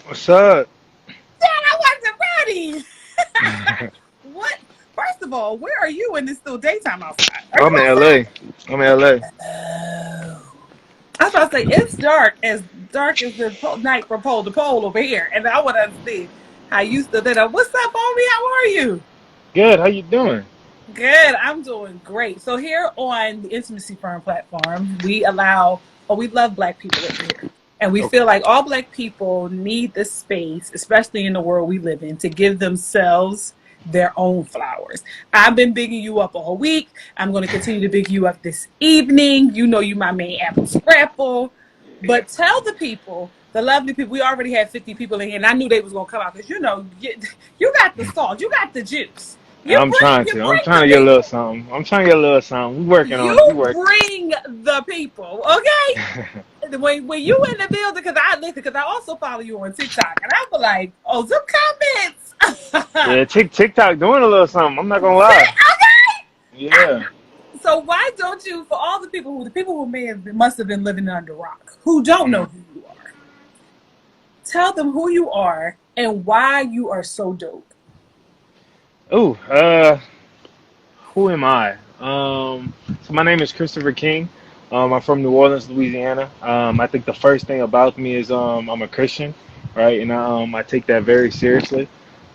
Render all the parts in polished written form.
What's up? Dad, I wasn't ready. What? First of all, where are you and it's still daytime outside? Are you I'm in outside? LA. I'm in LA. Oh. I was about to say it's dark as the night from pole to pole over here, and I would understand how you stood there. What's up, homie? How are you? Good. How you doing? Good. I'm doing great. So here on the Intimacy Firm platform, we love Black people over here. And we feel Okay. like all Black people need this space, especially in the world we live in, to give themselves their own flowers. I've been bigging you up all week. I'm going to continue to big you up this evening. You know you my main apple scrapple. Yeah. But tell the people, the lovely people, we already had 50 people in here, and I knew they was going to come out because, you got the salt. You got the juice. You I'm trying you to. I'm bring trying the to get a little people. something. I'm trying to get a little something. We working on it. We You working. bring the people, okay? When you in the building, because I also follow you on TikTok, and I was like, oh, some comments. Yeah, TikTok doing a little something. I'm not gonna See, lie. okay. Yeah. So why don't you, for all the people who must have been living under a rock, who don't know Mm. who you are, tell them who you are and why you are so dope. Ooh. Who am I? So my name is Christopher King. I'm from New Orleans, Louisiana. I think the first thing about me is I'm a Christian, right? And I take that very seriously.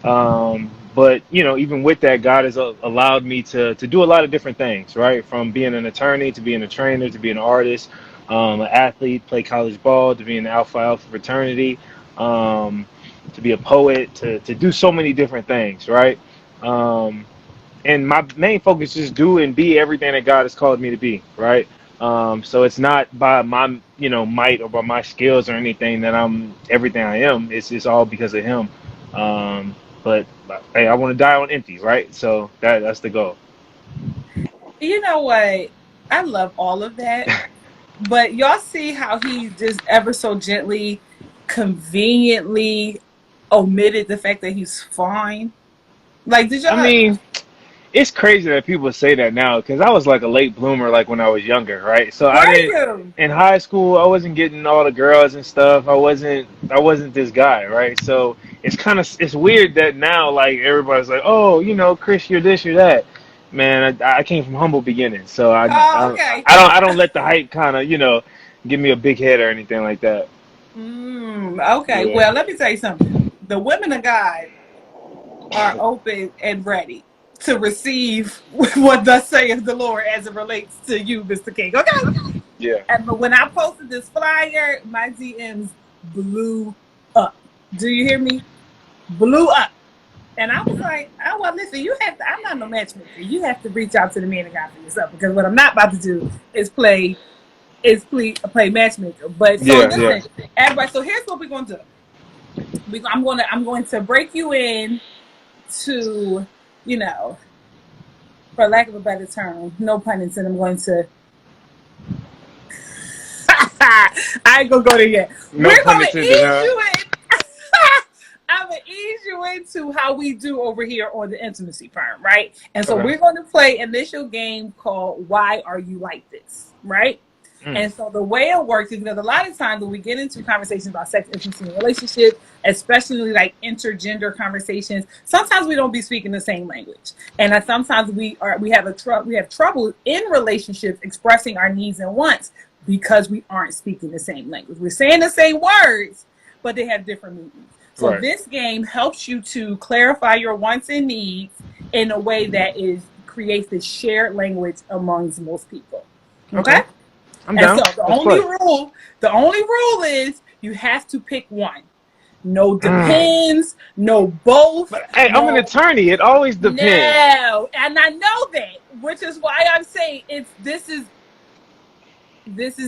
But even with that, God has allowed me to do a lot of different things, right? From being an attorney to being a trainer to being an artist, an athlete, play college ball, to being an Alpha Alpha fraternity, um, to be a poet, to do so many different things, right? Um, and my main focus is do and be everything that God has called me to be, right? So it's not by my might or by my skills or anything that I'm everything I am. It's all because of Him. But hey, I want to die on empty, right? So that's the goal. You know what? I love all of that. But y'all see how he just ever so gently, conveniently omitted the fact that he's fine? Like, did I y'all? mean, it's crazy that people say that now because I was like a late bloomer, like when I was younger, right? So I Were didn't you? in high school. I wasn't getting all the girls and stuff. I wasn't this guy, right? So it's weird that now like everybody's like, oh, Chris, you're this, you're that. Man, I came from humble beginnings, so I Oh, I, okay. I don't let the hype kind of give me a big head or anything like that. Okay. Yeah. Well, let me tell you something. The women of God are open and ready to receive what thus saith the Lord as it relates to you, Mr. King. Okay. Yeah. And but when I posted this flyer, my DMs blew up. Do you hear me? Blew up. And I was like, oh, well, listen, I'm not no matchmaker. You have to reach out to the man of God for yourself because what I'm not about to do is play matchmaker. But so Yeah. Yeah. listen, everybody. So here's what we're going to do. I'm going to break you in to, you know, for lack of a better term, no pun intended, I'm going to, I ain't going to go there yet. No We're pun going to intended, ease huh? you in. I'm going to ease you into how we do over here on the Intimacy Firm, right? And so Okay. we're going to play an initial game called Why Are You Like This, right? Mm. And so the way it works is because a lot of times when we get into conversations about sex, intimacy, and relationships, especially like intergender conversations, sometimes we don't be speaking the same language, and sometimes we have trouble in relationships expressing our needs and wants because we aren't speaking the same language. We're saying the same words, but they have different meanings. So Right. this game helps you to clarify your wants and needs in a way that creates this shared language amongst most people. Okay? Okay. I'm And down. so Let's play. the only rule is you have to pick one. No Mm. depends, no both, But hey, I'm an no attorney. It always depends. no. And I know that, which is why I'm saying this is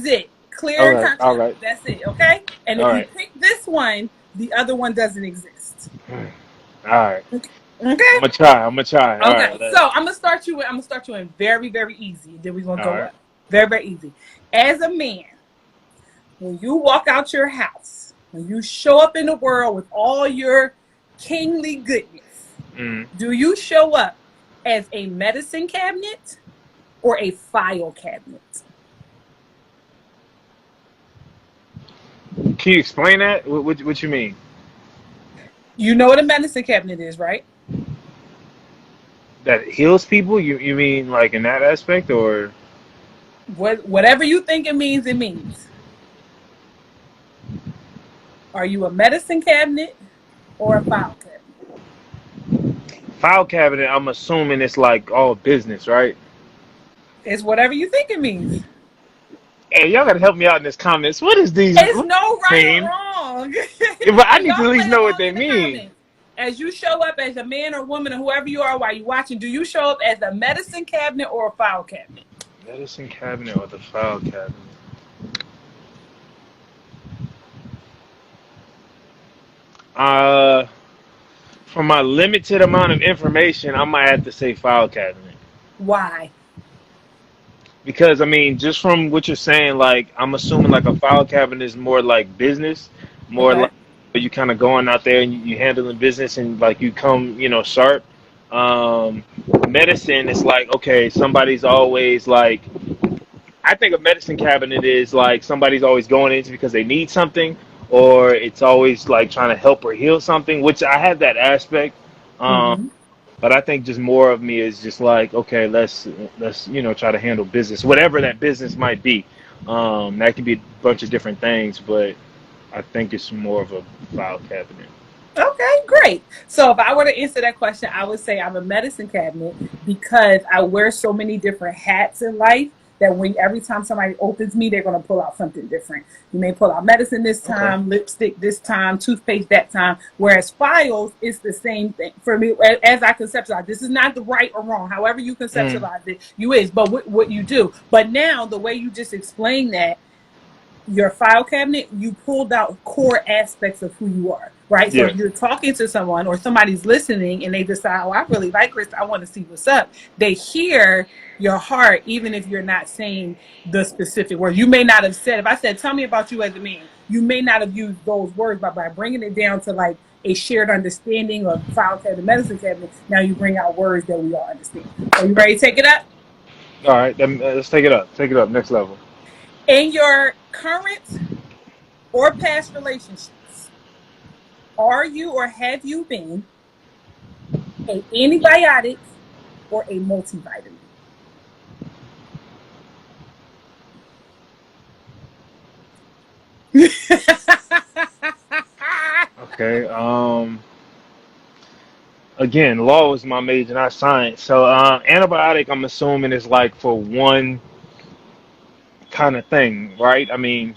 it. All Clear and right. All concise. right. That's it, okay? And All if you right. pick this one, the other one doesn't exist. Mm. All right. Okay? I'm gonna try. I'm gonna try. All right. Okay. So I'm gonna start you in very, very easy. Then we're gonna All go right. up. Very, very easy. As a man, when you walk out your house, when you show up in the world with all your kingly goodness, Mm. do you show up as a medicine cabinet or a file cabinet? Can you explain that? What you mean? You know what a medicine cabinet is, right? That heals people? You mean like in that aspect, or? Whatever you think it means, it means. Are you a medicine cabinet or a file cabinet? File cabinet, I'm assuming it's like all business, right? It's whatever you think it means. Hey, y'all gotta help me out in this comments. What is these? It's What no does right it or mean? wrong. Yeah, but I And need to y'all at play least know what along they in the mean. comments. As you show up as a man or woman or whoever you are while you're watching, do you show up as a medicine cabinet or a file cabinet? Medicine cabinet or the file cabinet? Uh, for my limited amount of information, I might have to say file cabinet. Why? Because I mean, just from what you're saying, like I'm assuming like a file cabinet is more like business, more like Okay. you kind of going out there and you handling business and like you come, sharp. Um, Medicine is like okay, somebody's always like I think a medicine cabinet is like somebody's always going into because they need something, or it's always like trying to help or heal something. Which I have that aspect. Um, Mm-hmm. but I think just more of me is just like, okay, let's try to handle business, whatever that business might be. That could be a bunch of different things, but I think it's more of a file cabinet. Okay, great. So if I were to answer that question, I would say I'm a medicine cabinet because I wear so many different hats in life that when every time somebody opens me, they're going to pull out something different. You may pull out medicine this Okay. time, lipstick this time, toothpaste that time. Whereas files, it's the same thing for me as I conceptualize. This is not the right or wrong. However you Mm, conceptualize it, you is. But what you do. But now the way you just explained that your file cabinet, you pulled out core aspects of who you are, right? So yeah. if you're talking to someone or somebody's listening and they decide, oh, I really like Chris, I want to see what's up, they hear your heart, even if you're not saying the specific words. You may not have said, if I said, tell me about you as a man, you may not have used those words, but by bringing it down to like a shared understanding of file cabinet, medicine cabinet, now you bring out words that we all understand. Are you ready to take it up? All right. Then, let's take it up. Take it up. Next level. In your current or past relationships, are you or have you been a antibiotic or a multivitamin? Okay. Again, law is my major, not science. So, antibiotic, I'm assuming is like for one kind of thing, right? I mean,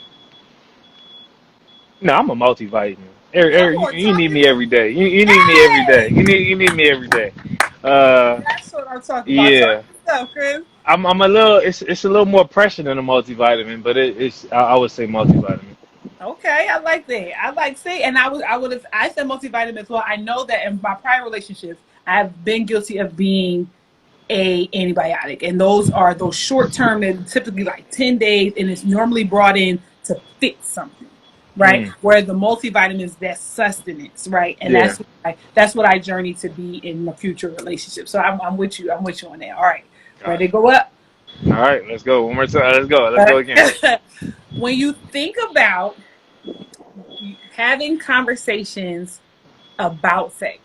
no, I'm a multivitamin. Come You, on, you talk need it me every through. day. You need me every day. Hey, You need me every day. Uh, that's what I'm talking about. Talk yeah. yourself, Chris. I'm a little. It's a little more pressure than a multivitamin, but I would say multivitamin. Okay, I like that. I like say, and I said multivitamin as well. I know that in my prior relationships, I've been guilty of being a antibiotic, and those are those short term and typically like 10 days, and it's normally brought in to fix something, right? Mm, Where the multivitamin is that sustenance, right? And yeah. that's what I journey to be in the future relationship. So I'm with you. I'm with you on that. All right, All ready right. to go up? All right. Let's go. One more time. Let's go. Let's go again. When you think about having conversations about sex,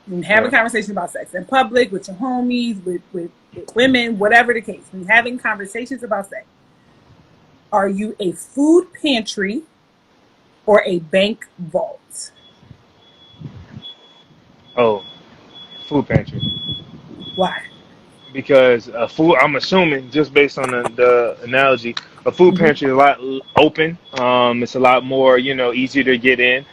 and having Yeah. conversations about sex in public with your homies, with women, whatever the case, when having conversations about sex, are you a food pantry or a bank vault? Oh, food pantry. Why? Because food, I'm assuming just based on the analogy, a food Mm-hmm. pantry is a lot open. It's a lot more, easier to get in,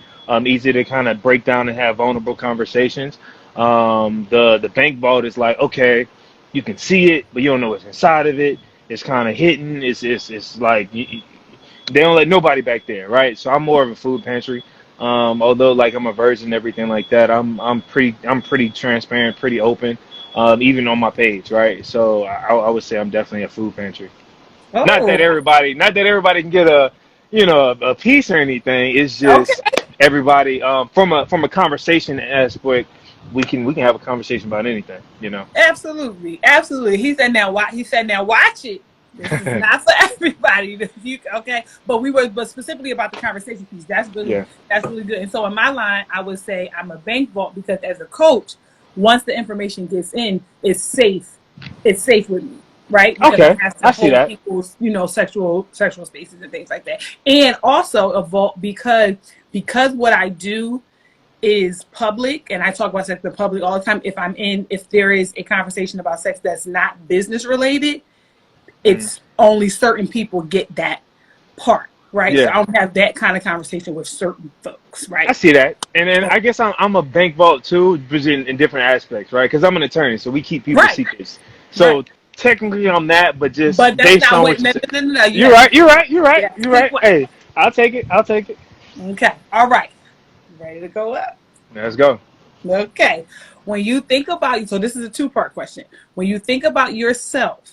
easier to kind of break down and have vulnerable conversations. The bank vault is like, okay, you can see it, but you don't know what's inside of it. It's kind of hidden. It's like they don't let nobody back there, right? So I'm more of a food pantry. Although like I'm a virgin and everything like that, I'm pretty transparent, pretty open, even on my page, right? So I would say I'm definitely a food pantry. Oh, Not that everybody can get a piece or anything. It's okay. just everybody from a conversation aspect, we can have a conversation about anything. Absolutely. Absolutely. He said now watch it. This is not for everybody. Okay, but specifically about the conversation piece. Yeah. That's really good. And so in my line, I would say I'm a bank vault because as a coach, once the information gets in, it's safe. It's safe with me, right? Because it Okay. has to I see hold that. people's, sexual spaces and things like that. And also a vault because what I do is public, and I talk about sex in public all the time. If there is a conversation about sex that's not business related, Mm. it's only certain people get that part, right? So Yeah. I don't have that kind of conversation with certain folks, I right? see that. And then So, I guess I'm a bank vault too, but in different aspects, right? Because I'm an attorney, so we keep people right, secrets. right. So technically I'm that, but just But that's based not on what. what you No, said. no, no, no. You're right. You're right. You're You right. have to You're pick right. one. Hey, I'll take it. I'll take it. Okay. All right. Ready to go up. Let's go. Okay. When you think about, so this is a two-part question. When you think about yourself,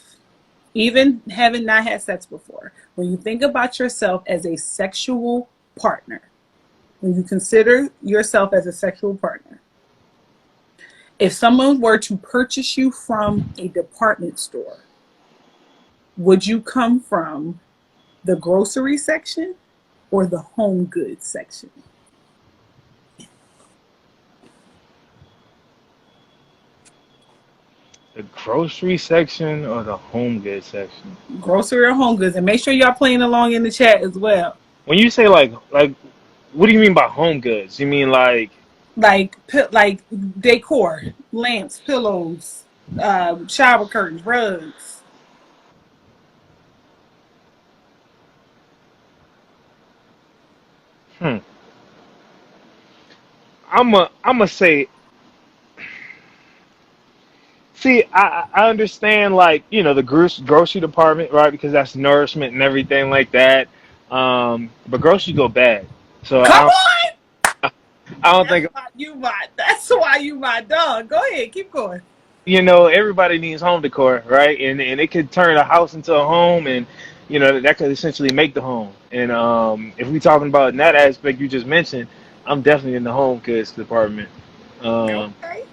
even having not had sex before, when you think about yourself as a sexual partner, when you consider yourself as a sexual partner, if someone were to purchase you from a department store, would you come from the grocery section or the home goods section? The grocery section or the home goods section? Grocery or home goods? And make sure y'all playing along in the chat as well. When you say like, what do you mean by home goods? You mean like? Like decor, lamps, pillows, shower curtains, rugs. Hmm. I'm a say. See, I understand like the grocery department, right? Because that's nourishment and everything like that. But groceries go bad, so Come on! I don't think That's why you my dog. Go ahead, keep going. everybody needs home decor, right? And it could turn a house into a home, and that could essentially make the home. And if we talking about in that aspect you just mentioned, I'm definitely in the home goods department. Um, Okay.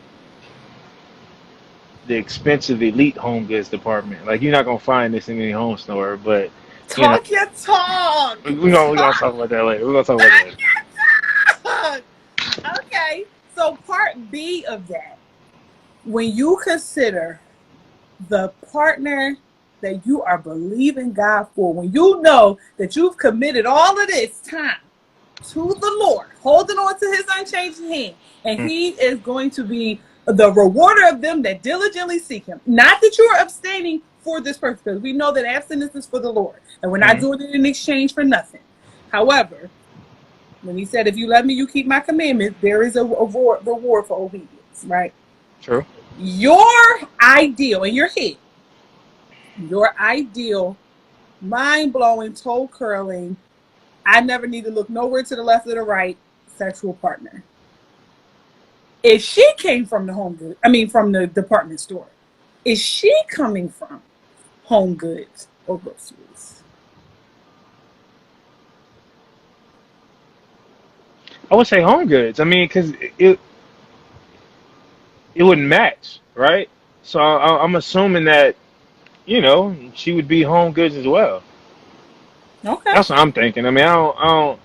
the expensive elite home goods department. Like you're not gonna find this in any home store, but you know Talk your talk. we're gonna talk about that later. We're gonna talk about that later. Talk. Okay. So part B of that, when you consider the partner that you are believing God for, when you know that you've committed all of this time to the Lord, holding on to his unchanging hand, and Mm, he is going to be the rewarder of them that diligently seek him. Not that you are abstaining for this purpose, because we know that abstinence is for the Lord, and we're not mm, doing it in exchange for nothing. However, when he said, if you love me, you keep my commandments, there is a reward for obedience, right? true. Your ideal in your head, your ideal, mind-blowing, toe-curling, I never need to look nowhere to the left or the right sexual partner. If she came from from the department store, is she coming from home goods or groceries? I would say home goods. I mean, because it wouldn't match, right? So I'm assuming that she would be home goods as well. Okay. That's what I'm thinking. I mean, I don't.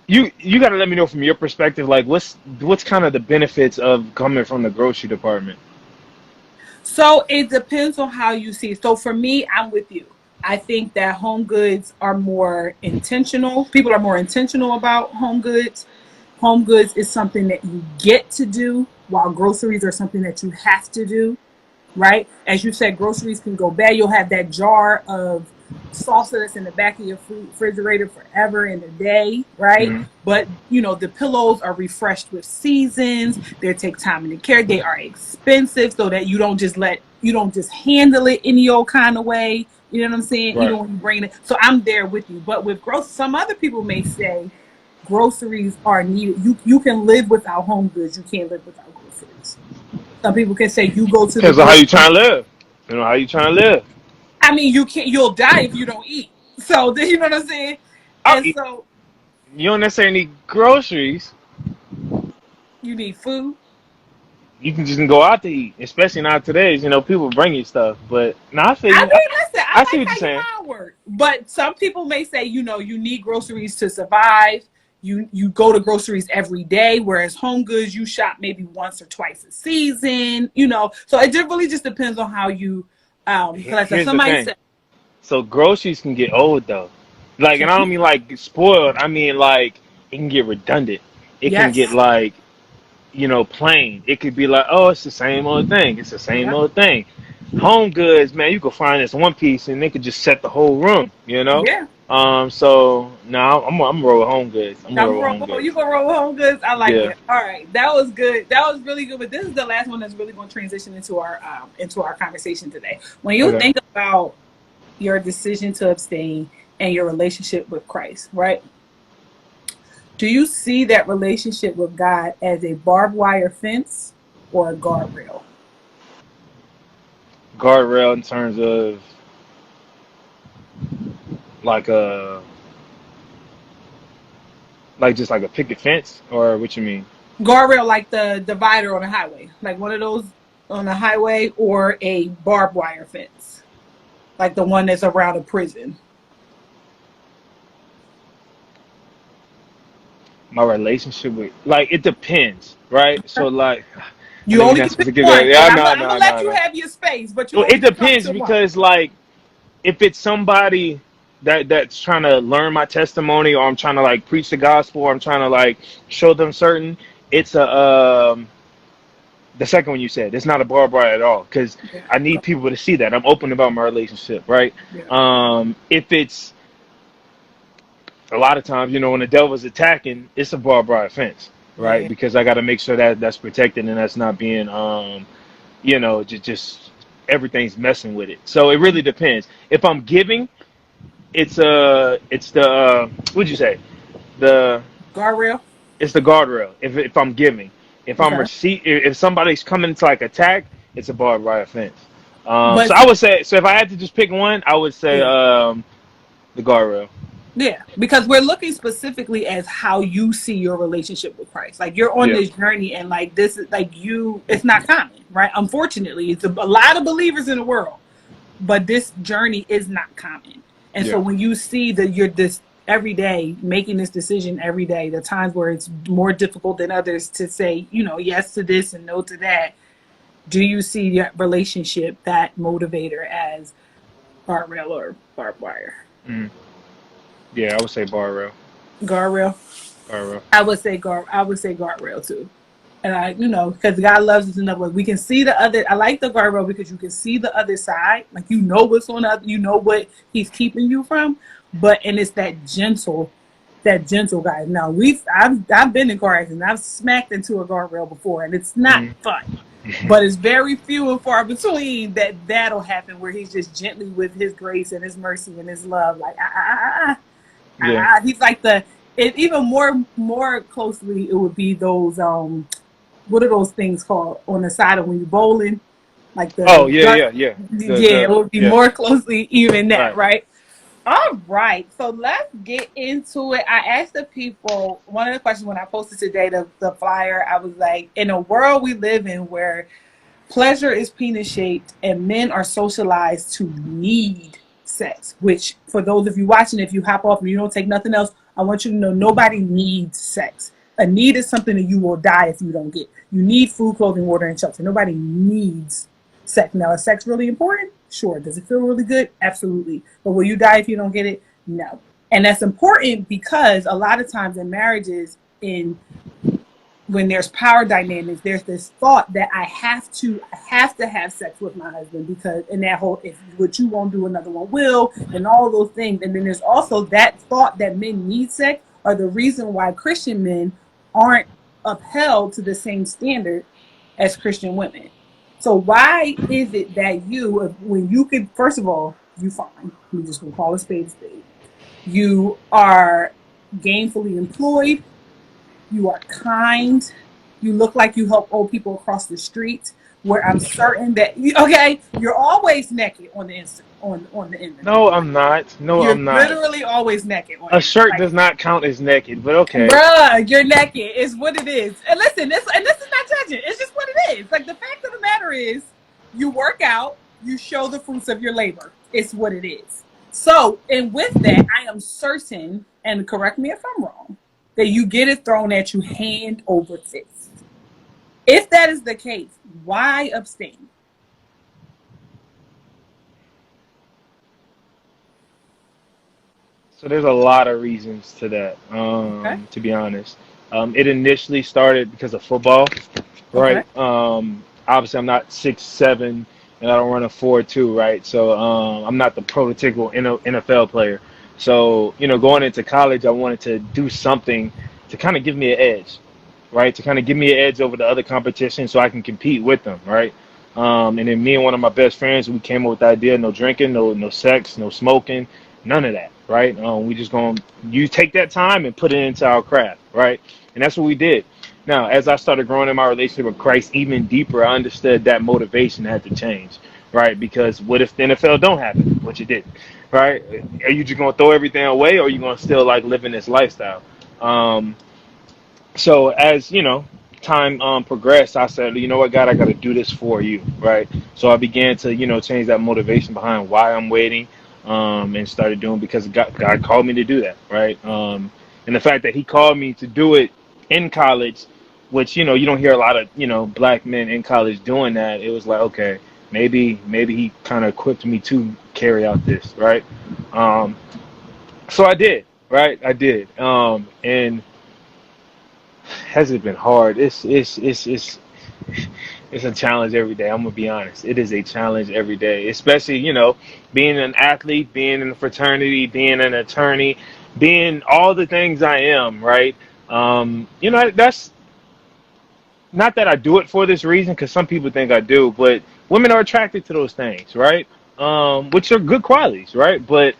You got to let me know from your perspective, like what's kind of the benefits of coming from the grocery department. So it depends on how you see it. So for me, I'm with you. I think that home goods are more intentional. People are more intentional about home goods. Home goods is something that you get to do, while groceries are something that you have to do, right? As you said, groceries can go bad. You'll have that jar of salsa that's in the back of your refrigerator forever and a day, right? Hmm. But the pillows are refreshed with seasons. They take time and care. They are expensive, so that you don't just handle it any old kind of way. You know what I'm saying? Right. Even when you bring it. So I'm there with you. But with some other people may say groceries are needed. You can live without home goods. You can't live without groceries. Some people can say you go to the Depends on how you grocery. trying to live. How you trying to live. I mean, you'll die if you don't eat. So you know what I'm saying? I'll And eat. so You don't necessarily need groceries. you need food. You can just go out to eat, especially nowadays. People bring you stuff, but no, I feel I you. mean, listen, I I see like what you're how your saying. mind works. But some people may say, you know, you need groceries to survive. You go to groceries every day, whereas home goods you shop maybe once or twice a season. You know, so it just really just depends on how you. Because I said Here's the somebody thing. said, So groceries can get old though. Like, and I don't mean like spoiled. I mean like it can get redundant. It can get yes, like, plain. It could be like, oh, it's the same old thing. It's the same yeah, old thing. Home goods, man, you could find this one piece and they could just set the whole room, you know? yeah. So now I'm gonna roll with home goods. I'm gonna roll with home You goods. gonna roll with home goods? I like Yeah. it. All right, that was good. That was really good. But this is the last one that's really going to transition into our conversation today. When you Okay. think about your decision to abstain and your relationship with Christ, right? Do you see that relationship with God as a barbed wire fence or a guardrail? Guardrail in terms of like just like a picket fence, or what you mean? Guardrail like the divider on a highway, like one of those on a highway, or a barbed wire fence, like the one that's around a prison. My relationship with, like, it depends, right? So like, I You know you're only not can pick supposed to give that. one, Yeah, because no, I'm no, gonna let no, you no. have your space, but you Well, it only can come depends to one. because like if it's somebody that's trying to learn my testimony, or I'm trying to like preach the gospel, or I'm trying to like show them certain, it's a the second one you said. It's not a barbed wire at all because Yeah, I need people to see that I'm open about my relationship, right? yeah, If it's a lot of times, when the devil's attacking, it's a barbed wire fence, right? yeah. Because I got to make sure that that's protected and that's not being, just everything's messing with it. So it really depends. If I'm giving, it's the what'd you say? The Guardrail. It's the guardrail. If I'm giving, if I'm Okay, if somebody's coming to like attack, it's a barbed wire fence. So but I see, would say, so if I had to just pick one, I would say yeah. the guardrail. Yeah, because we're looking specifically as how you see your relationship with Christ. Like you're on Yeah, this journey, and like this is like you. It's not common, right? Unfortunately, it's a lot of believers in the world, but this journey is not common. And so yeah, when you see that you're this every day making this decision every day, the times where it's more difficult than others to say, yes to this and no to that. Do you see your relationship, that motivator, as guardrail or barbed wire? mm, yeah. I would say guardrail. Guardrail. Guardrail. I would say guardrail too. And because God loves us enough, like we can see the other. I like the guardrail because you can see the other side. Like what's on the other, what He's keeping you from. And it's that gentle guy. Now I've been in car accidents. I've smacked into a guardrail before, and it's not Mm. fun. But it's very few and far between that'll happen where He's just gently with His grace and His mercy and His love, like Yeah. He's like even more closely it would be those what are those things called on the side of when you're bowling, like Oh the yeah, duck. yeah, yeah. Yeah, it would be Yeah. more closely even that, Right. right? All right, so let's get into it. I asked the people one of the questions when I posted today the flyer. I was like, in a world we live in where pleasure is penis shaped and men are socialized to need sex, which for those of you watching, if you hop off and you don't take nothing else, I want you to know nobody needs sex. A need is something that you will die if you don't get. You need food, clothing, water, and shelter. Nobody needs sex. Now, is sex really important? Sure. Does it feel really good? Absolutely. But will you die if you don't get it? No. And that's important because a lot of times in marriages, when there's power dynamics, there's this thought that I have to have sex with my husband because in that whole if what you won't do another one will and all those things. And then there's also that thought that men need sex are the reason why Christian men aren't upheld to the same standard as Christian women. So why is it that when you could, first of all, you fine, we just gonna call a spade a spade. You are gainfully employed, you are kind. You look like you help old people across the street. Where I'm certain that you're always naked on the on the internet. No, I'm not. No, You're I'm not. literally always naked on A it. shirt Like, does not count as naked, but okay. bruh, you're naked. It's what it is. And listen, this is not judging. It's just what it is. Like the fact of the matter is, you work out, you show the fruits of your labor. It's what it is. So, and with that, I am certain, and correct me if I'm wrong, that you get it thrown at you hand over fist. If that is the case, why abstain? So there's a lot of reasons to that. Okay. To be honest, it initially started because of football, Okay. right? Obviously, I'm not 6'7", and I don't run a 4.2, right? So I'm not the prototypical NFL player. So going into college, I wanted to do something to kind of give me an edge, right? To kind of give me an edge over the other competition, so I can compete with them, right? And then me and one of my best friends, we came up with the idea: no drinking, no sex, no smoking, none of that, right? We just gonna you take that time and put it into our craft, right? And that's what we did. Now, as I started growing in my relationship with Christ even deeper, I understood that motivation had to change, right? Because what if the NFL don't happen, which it did, right? Are you just gonna throw everything away, or are you gonna still like living this lifestyle? Um, so as time progressed, I said, you know what, God, I got to do this for you, right? So I began to change that motivation behind why I'm waiting, and started doing because God called me to do that, right? And the fact that He called me to do it in college, which you don't hear a lot of black men in college doing that. It was like, okay, maybe He kind of equipped me to carry out this, right? Um, so I did, right? I did, and has it been hard? It's a challenge every day. I'm gonna be honest. It is a challenge every day, especially being an athlete, being in a fraternity, being an attorney, being all the things I am. Right? That's not that I do it for this reason, because some people think I do, but women are attracted to those things, right? Which are good qualities, right? But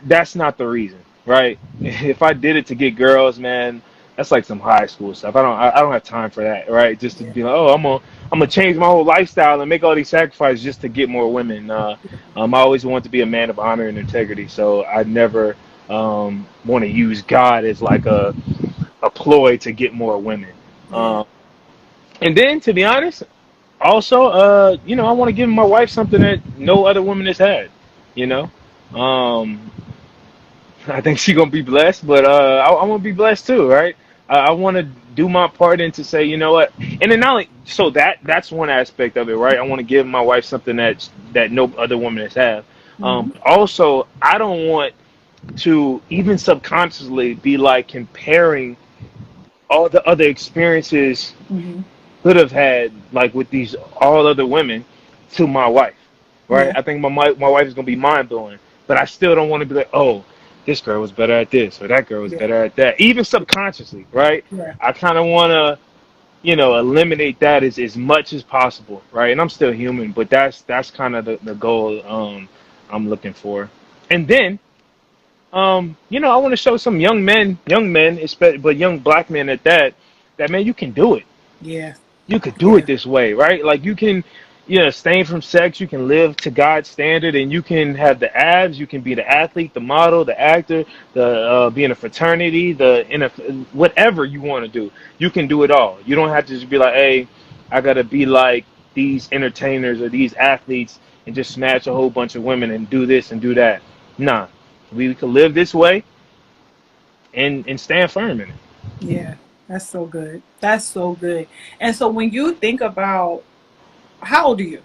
that's not the reason, right? If I did it to get girls, man, that's like some high school stuff. I don't have time for that, right? Just to Yeah. be like, oh, I'm gonna change my whole lifestyle and make all these sacrifices just to get more women. I always want to be a man of honor and integrity, so I never want to use God as like a ploy to get more women. Yeah. And then, to be honest, also, I want to give my wife something that no other woman has had. You know, um, I think she's gonna be blessed, but I'm gonna be blessed too, right? I want to do my part and to say, you know what, and then not only so that's one aspect of it, right? I want to give my wife something that no other woman has had. Mm-hmm. Also, I don't want to even subconsciously be like comparing all the other experiences Mm-hmm. could have had like with these all other women to my wife, right? Yeah. I think my wife is gonna be mind blowing, but I still don't want to be like, oh, this girl was better at this or that girl was Yeah. better at that, even subconsciously, right? Yeah. I kind of want to eliminate that as much as possible, right? And I'm still human, but that's kind of the goal I'm looking for. And then I want to show some young men, especially, but young black men at that man, you can do it. Yeah. You could do it Yeah. this way, right? Like you can, abstain from sex. You can live to God's standard, and you can have the abs. You can be the athlete, the model, the actor, the be in a fraternity, whatever you want to do. You can do it all. You don't have to just be like, hey, I gotta be like these entertainers or these athletes and just smash a whole bunch of women and do this and do that. Nah, we could live this way and stand firm in it. Yeah. That's so good. That's so good. And so when you think about, how old are you?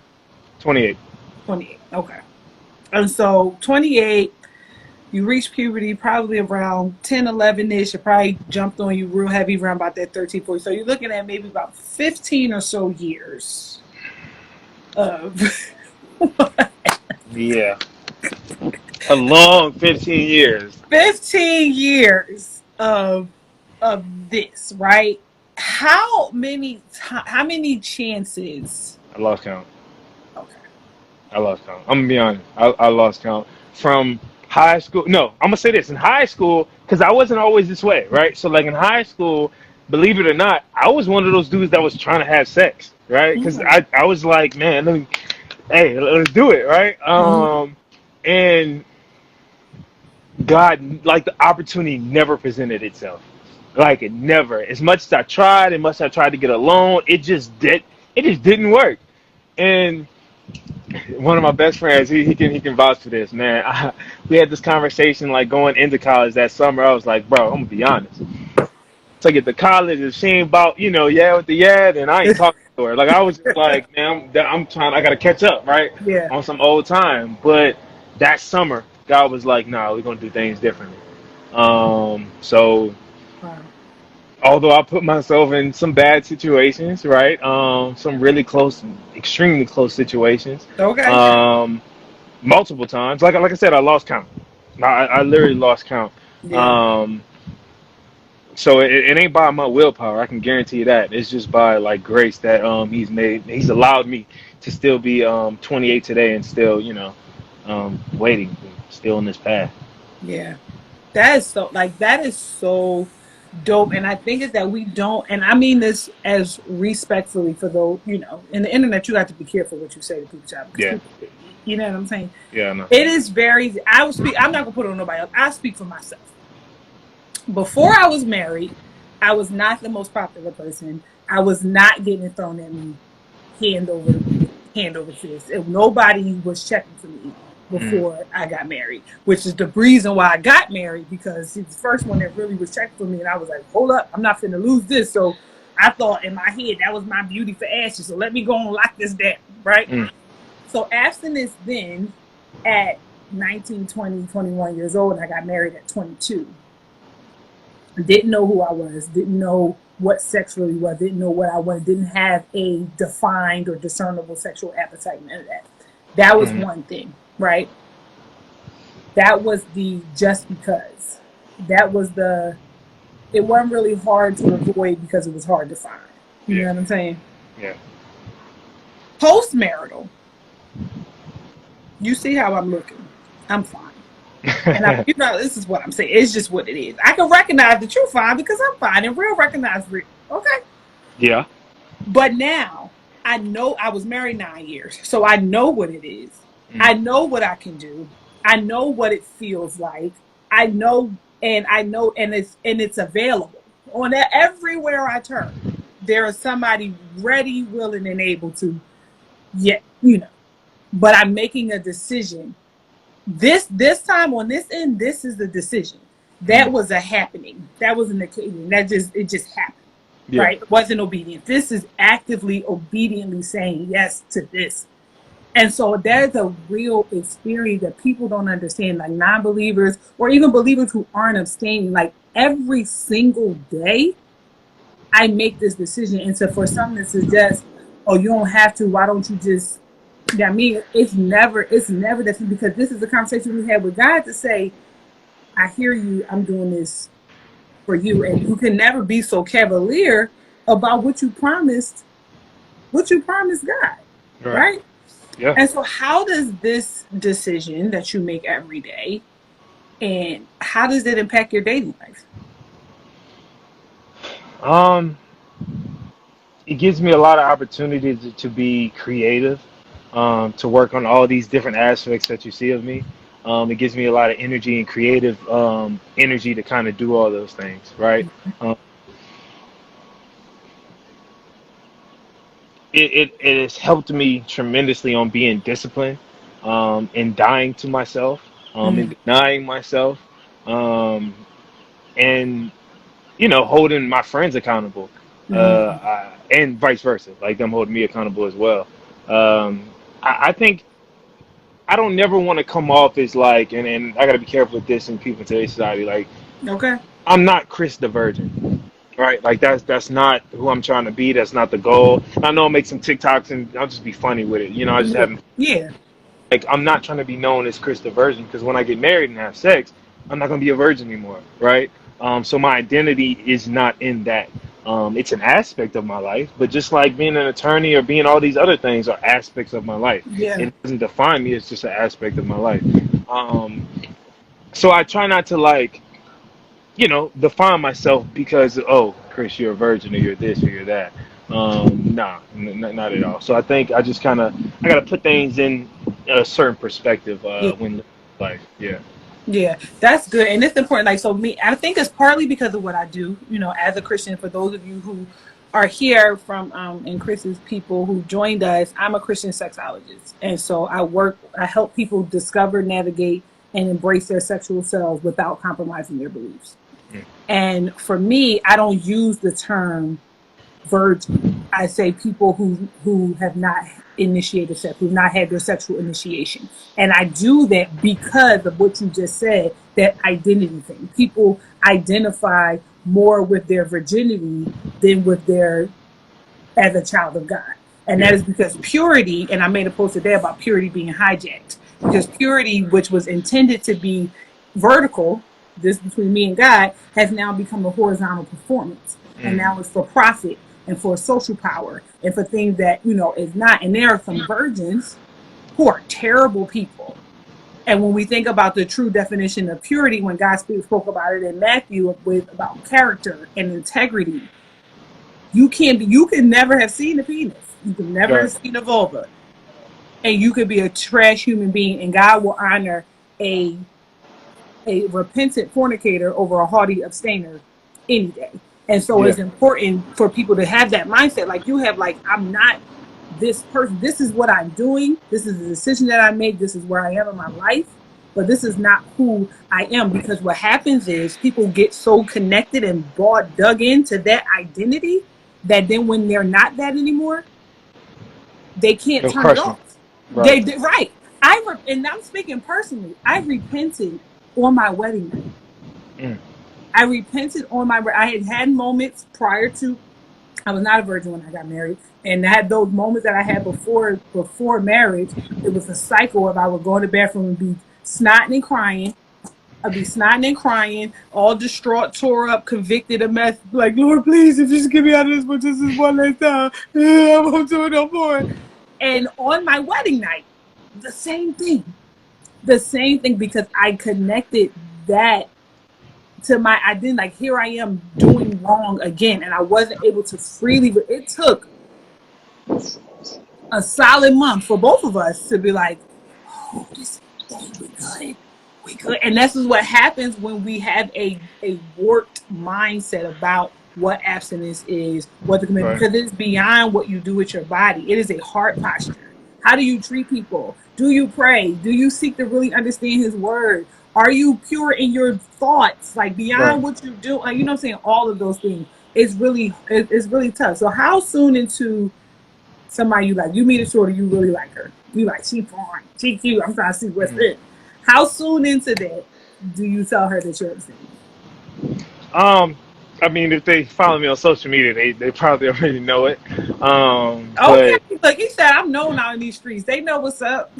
28. 28. Okay. And so 28, you reach puberty probably around 10, 11-ish. It probably jumped on you real heavy around about that 13, 14. So you're looking at maybe about 15 or so years of Yeah, a long 15 years. 15 years of this, right? How many chances? I lost count. Okay. I lost count. I'm gonna be honest. I lost count from high school. No, I'm gonna say this in high school because I wasn't always this way, right? So like in high school, believe it or not, I was one of those dudes that was trying to have sex, right? Because Mm-hmm. I was like, man, hey, let's do it, right? Mm-hmm. And God, like the opportunity never presented itself. Like it never. As much as I tried, as much as I tried to get alone, it just didn't work. And one of my best friends, he can vouch for this, man. We had this conversation like going into college that summer. I was like, bro, I'm gonna be honest. To get to college, if she ain't about, yeah with the yeah, then I ain't talking to her. Like I was just like, man, I'm trying. I gotta catch up, right, Yeah. on some old time. But that summer, God was like, nah, we're gonna do things differently. So Wow. although I put myself in some bad situations, right, some really close, extremely close situations, Okay. um, multiple times. Like I said, I lost count. I literally lost count. Yeah. Um, so it ain't by my willpower. I can guarantee you that. It's just by like grace that he's allowed me to still be 28 today and still waiting, still in this path. Yeah. That is so dope. And I think is that we don't, and I mean this as respectfully for those, in the internet, you have to be careful what you say to people, child, because Yeah, people, you know what I'm saying? yeah, I know. It is very, I would speak, I'm not going to put it on nobody else. I speak for myself. Before I was married, I was not the most popular person. I was not getting it thrown at me hand over hand over fist. If nobody was checking for me Mm, before I got married, which is the reason why I got married, because he was the first one that really was checking for me, and I was like, hold up, I'm not finna lose this. So I thought in my head that was my beauty for ashes. So let me go and lock this down, right? mm, So abstinence then at 19, 20, 21 years old, and I got married at 22. Didn't know who I was, didn't know what sex really was, didn't know what I wanted, didn't have a defined or discernible sexual appetite, none of that. That was mm. one thing, right? That was the just because. That was it wasn't really hard to avoid because it was hard to find. You know Yeah, what I'm saying? yeah. Post-marital, you see how I'm looking. I'm fine. And this is what I'm saying. It's just what it is. I can recognize that you're fine because I'm fine, and real recognize real. Okay. Yeah. But now I know I was married 9 years, so I know what it is. I Mm, know what I can do. I know what it feels like. I know, and it's available on everywhere I turn. There is somebody ready, willing, and able to. Yeah, But I'm making a decision. This time on this end, this is the decision. That mm. was a happening. That was an occasion. It just happened. Yeah. Right? It wasn't obedient. This is actively, obediently saying yes to this. And so there's a real experience that people don't understand, like non-believers or even believers who aren't abstaining. Like every single day, I make this decision. And so for some to suggest, oh, you don't have to, why don't you just, I mean, it's never that, because this is a conversation we had with God to say, I hear you, I'm doing this for you. And you can never be so cavalier about what you promised God, Right. right? Yeah. And so how does this decision that you make every day, and how does it impact your dating life? Um, it gives me a lot of opportunity to be creative, to work on all these different aspects that you see of me. It gives me a lot of energy and creative energy to kind of do all those things, right? Um, it has helped me tremendously on being disciplined, and dying to myself, Mm-hmm. and denying myself, um, and holding my friends accountable, Mm-hmm. and vice versa, like them holding me accountable as well. I think I don't never want to come off as like, and I got to be careful with this in people in today's society. Like, Okay. I'm not Chris the Virgin, right? Like that's not who I'm trying to be. That's not the goal. I know I'll make some TikToks and I'll just be funny with it. I just Yeah. haven't, Yeah. like, I'm not trying to be known as Chris the Virgin, because when I get married and have sex, I'm not gonna be a virgin anymore, right? So my identity is not in that. It's an aspect of my life, but just like being an attorney or being all these other things are aspects of my life. Yeah. It doesn't define me. It's just an aspect of my life. Um, so I try not to, like, define myself because, oh, Chris, you're a virgin or you're this or you're that. Nah, not at all. So I think I just I gotta put things in a certain perspective Yeah. when living life. Yeah. Yeah, that's good. And it's important. Like, so me, I think it's partly because of what I do, as a Christian, for those of you who are here from and Chris's people who joined us, I'm a Christian sexologist, and so I help people discover, navigate, and embrace their sexual selves without compromising their beliefs. Mm. And for me, I don't use the term virgin. I say people who have not initiated sex, who've not had their sexual initiation. And I do that because of what you just said, that identity thing. People identify more with their virginity than with their as a child of God. And that is because purity, and I made a post today about purity being hijacked. Because purity, which was intended to be vertical, this between me and God, has now become a horizontal performance. And now it's for profit and for social power and for things that, is not. And there are some virgins who are terrible people. And when we think about the true definition of purity, when God spoke about it in Matthew about character and integrity, you can never have seen a penis. You can never have seen a vulva. And you could be a trash human being, and God will honor a repentant fornicator over a haughty abstainer any day. And so it's important for people to have that mindset. Like you have, like, I'm not this person. This is what I'm doing. This is the decision that I make. This is where I am in my life. But this is not who I am. Because what happens is people get so connected and dug into that identity that then when they're not that anymore, they can't turn it off. Right. Right. And I'm speaking personally. I repented on my wedding night. I repented I had moments prior to, I was not a virgin when I got married. And I had those moments that I had before marriage. It was a cycle of I would go in the bathroom and be snotting and crying. I'd be snotting and crying, all distraught, tore up, convicted, a mess. Like, Lord, please, if you just get me out of this, but this is one last time. I won't do it no more. And on my wedding night, the same thing. Because I connected that to my identity. Like, here I am doing wrong again, and I wasn't able to freely. It took a solid month for both of us to be like, oh, we good. And this is what happens when we have a warped mindset about what abstinence is, what the commitment, because it's beyond what you do with your body. It is a heart posture. How do you treat people? Do you pray? Do you seek to really understand his word? Are you pure in your thoughts? Like, beyond what you do, like, you know what I'm saying? All of those things. It's really tough. So how soon into somebody you meet a shorty, you really like her. You like, she fine, she cute, I'm trying to see what's it. How soon into that do you tell her that you're abstaining? I mean, if they follow me on social media, they probably already know it. Okay, look, he said I'm known out in these streets. They know what's up.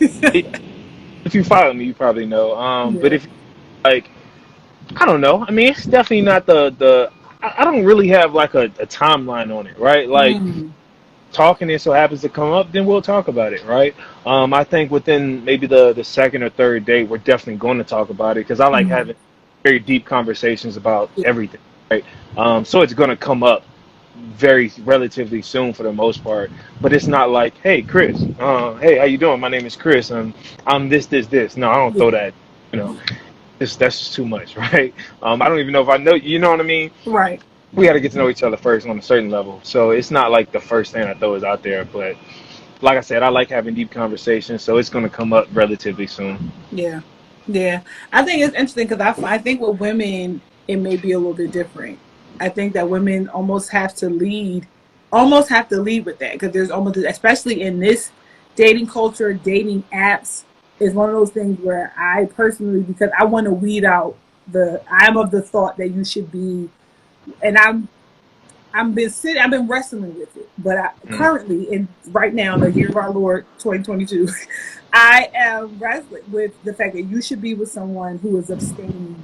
If you follow me, you probably know. But if, like, I don't know. I mean, it's definitely not I don't really have like a timeline on it, right? Like, talking it so happens to come up, then we'll talk about it, right? I think within maybe the second or third date, we're definitely going to talk about it because I like having very deep conversations about everything, right? So it's going to come up very relatively soon for the most part, but it's not like, hey, Chris, hey, how you doing? My name is Chris, and I'm this. No, I don't throw that, that's just too much, right? I don't even know if I know, you know what I mean? Right. We got to get to know each other first on a certain level. So it's not like the first thing I throw is out there. But like I said, I like having deep conversations. So it's going to come up relatively soon. Yeah. I think it's interesting because I think with women, it may be a little bit different. I think that women almost have to lead with that because there's almost, especially in this dating culture, dating apps is one of those things where I personally, because I want to weed out I'm of the thought that you should be. And I've been wrestling with it, but currently, right now, in the year of our Lord 2022, I am wrestling with the fact that you should be with someone who is abstaining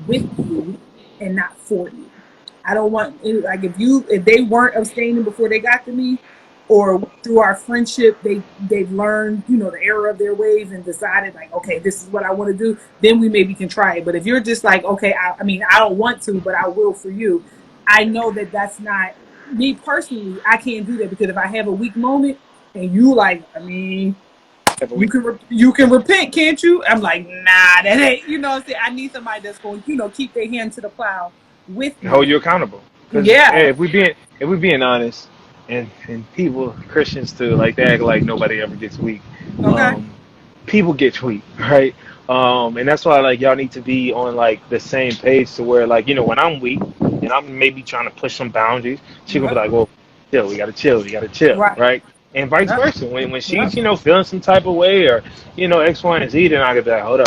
with you and not for you. I don't want, like, if they weren't abstaining before they got to me, or through our friendship, they've learned, the error of their ways and decided, like, okay, this is what I want to do, then we maybe can try it. But if you're just like, okay, I mean, I don't want to, but I will for you, I know that that's not me personally. I can't do that because if I have a weak moment and you like, I mean, you can repent, can't you? I'm like, nah, that ain't, what I'm saying? I need somebody that's going to, keep their hand to the plow with me. Hold you accountable. Because Yeah. hey, if we being honest, and people Christians too, like they act like nobody ever gets weak. Okay. Um, people get weak, right? And that's why like y'all need to be on like the same page to where like when I'm weak and I'm maybe trying to push some boundaries, she gonna be Yep. like, well, chill, we gotta chill, Right. right? And vice Yep. versa. When Yep. she's feeling some type of way or X, Y, and Z, then I could be like, hold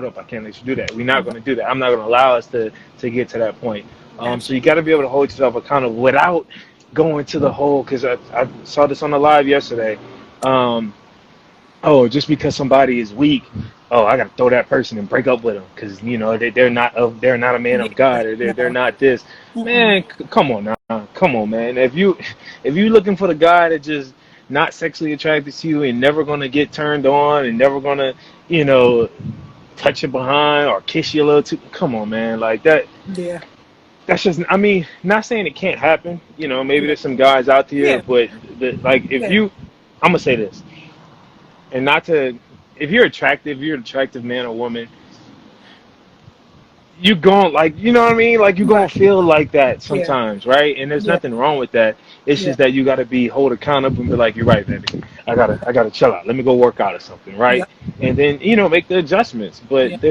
up, I can't let you do that. We're not gonna do that. I'm not gonna allow us to get to that point. So you got Absolutely. to be able to hold yourself accountable without going to the whole. Because I saw this on the live yesterday. Um, oh, just because somebody is weak, oh, I got to throw that person and break up with them because they're not a man Yeah. of God or they're No. not this. Mm-mm. Man, come on now, come on, man. If you looking for the guy that just not sexually attracted to you and never gonna get turned on and never gonna you know touch you behind or kiss you a little too, come on, man, like that. Yeah. That's just, I mean, not saying it can't happen. Maybe Yeah. there's some guys out there, Yeah. but like if Yeah. you, I'm gonna say this, and not to, if you're an attractive man or woman, you gon' like, you know what I mean? Like you gonna Right. feel like that Yeah. sometimes, right? And there's Yeah. nothing wrong with that. It's Yeah. just that you gotta be hold accountable and be like, you're right, baby. I gotta chill out. Let me go work out or something, right? Yep. And then make the adjustments. Yeah. But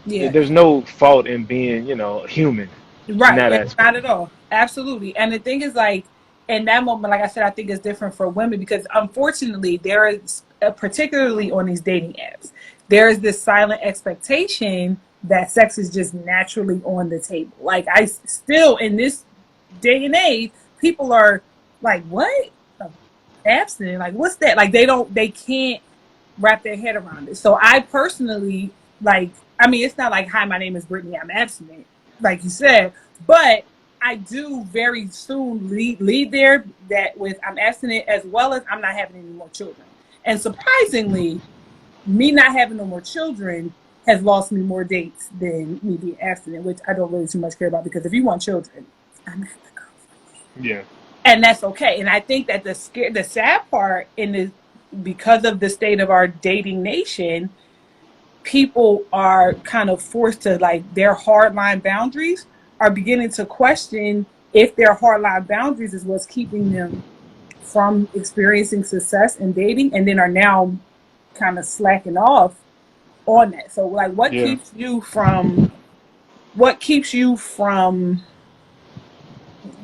Yeah. there's no fault in being, human in Right. that Yeah, not aspect. at all. Absolutely. And the thing is, like, in that moment, like I said, I think it's different for women because unfortunately, there is, particularly on these dating apps, there is this silent expectation that sex is just naturally on the table. Like, still, in this day and age, people are like, what? Abstinent? Like, what's that? Like, they can't wrap their head around it. So I personally like, I mean, it's not like, hi, my name is Brittany, I'm abstinent, like you said, but I do very soon lead there that with I'm abstinent as well as I'm not having any more children. And surprisingly, me not having no more children has lost me more dates than me being abstinent, which I don't really too much care about because if you want children, I'm not the girl. Yeah. And that's okay. And I think that the sad part in this, because of the state of our dating nation, people are kind of forced to like their hardline boundaries are beginning to question if their hardline boundaries is what's keeping them from experiencing success in dating, and then are now kind of slacking off on that. So, like, Yeah. what keeps you from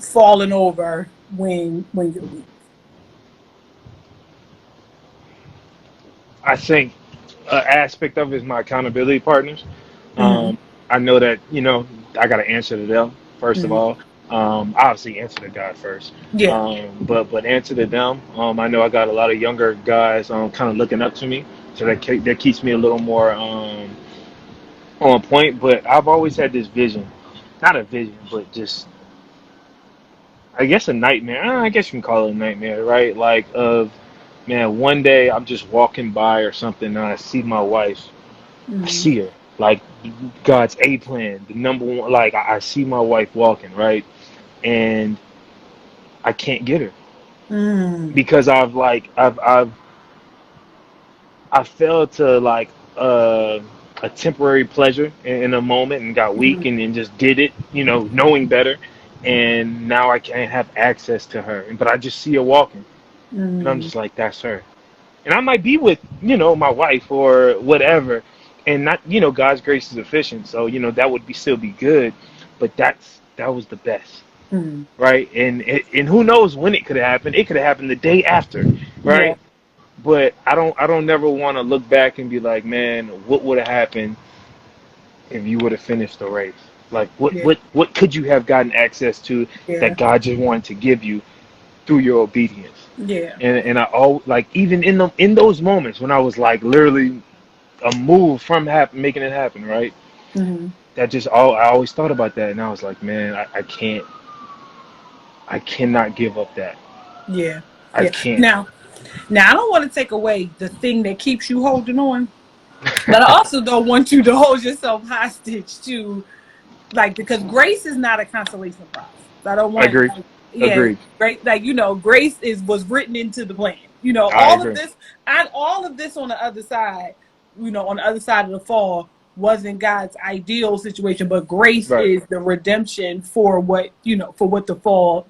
falling over when you're weak? I think an aspect of it is my accountability partners. Mm-hmm. Um, I know that I got to answer to them first of Mm-hmm. all. Obviously answer to God first, Yeah. but answer to them. I know I got a lot of younger guys kind of looking up to me, so that keeps me a little more on point. But I've always had this vision, not a vision, but just I guess a nightmare. I guess you can call it a nightmare, right? Like of man, one day I'm just walking by or something and I see my wife. I Mm-hmm. see her. Like God's A plan, the number one like I see my wife walking, right? And I can't get her. Mm-hmm. Because I fell to like a temporary pleasure in a moment and got weak and then just did it, knowing better. And now I can't have access to her. But I just see her walking. And I'm Mm-hmm. just like, that's her. And I might be with my wife or whatever, and not God's grace is efficient, so that would be still be good, but that was the best, Mm-hmm. right? And who knows when it could have happened? It could have happened the day after, Yeah. right? But I don't never want to look back and be like, man, what would have happened if you would have finished the race? Like Yeah. what could you have gotten access to Yeah. that God just wanted to give you through your obedience? Yeah. And I all like even in those moments when I was like literally a move from making it happen, right? Mm-hmm. That just all I always thought about that, and I was like, man, I cannot give up that. Yeah. I Yeah. can't. Now I don't want to take away the thing that keeps you holding on, but I also don't want you to hold yourself hostage to, like, because grace is not a consolation prize. So I don't want, Agreed. like, yeah, Agreed. great, like, grace was written into the plan. I agree. All of this on the other side, on the other side of the fall wasn't God's ideal situation, but grace Right. is the redemption for what, for what the fall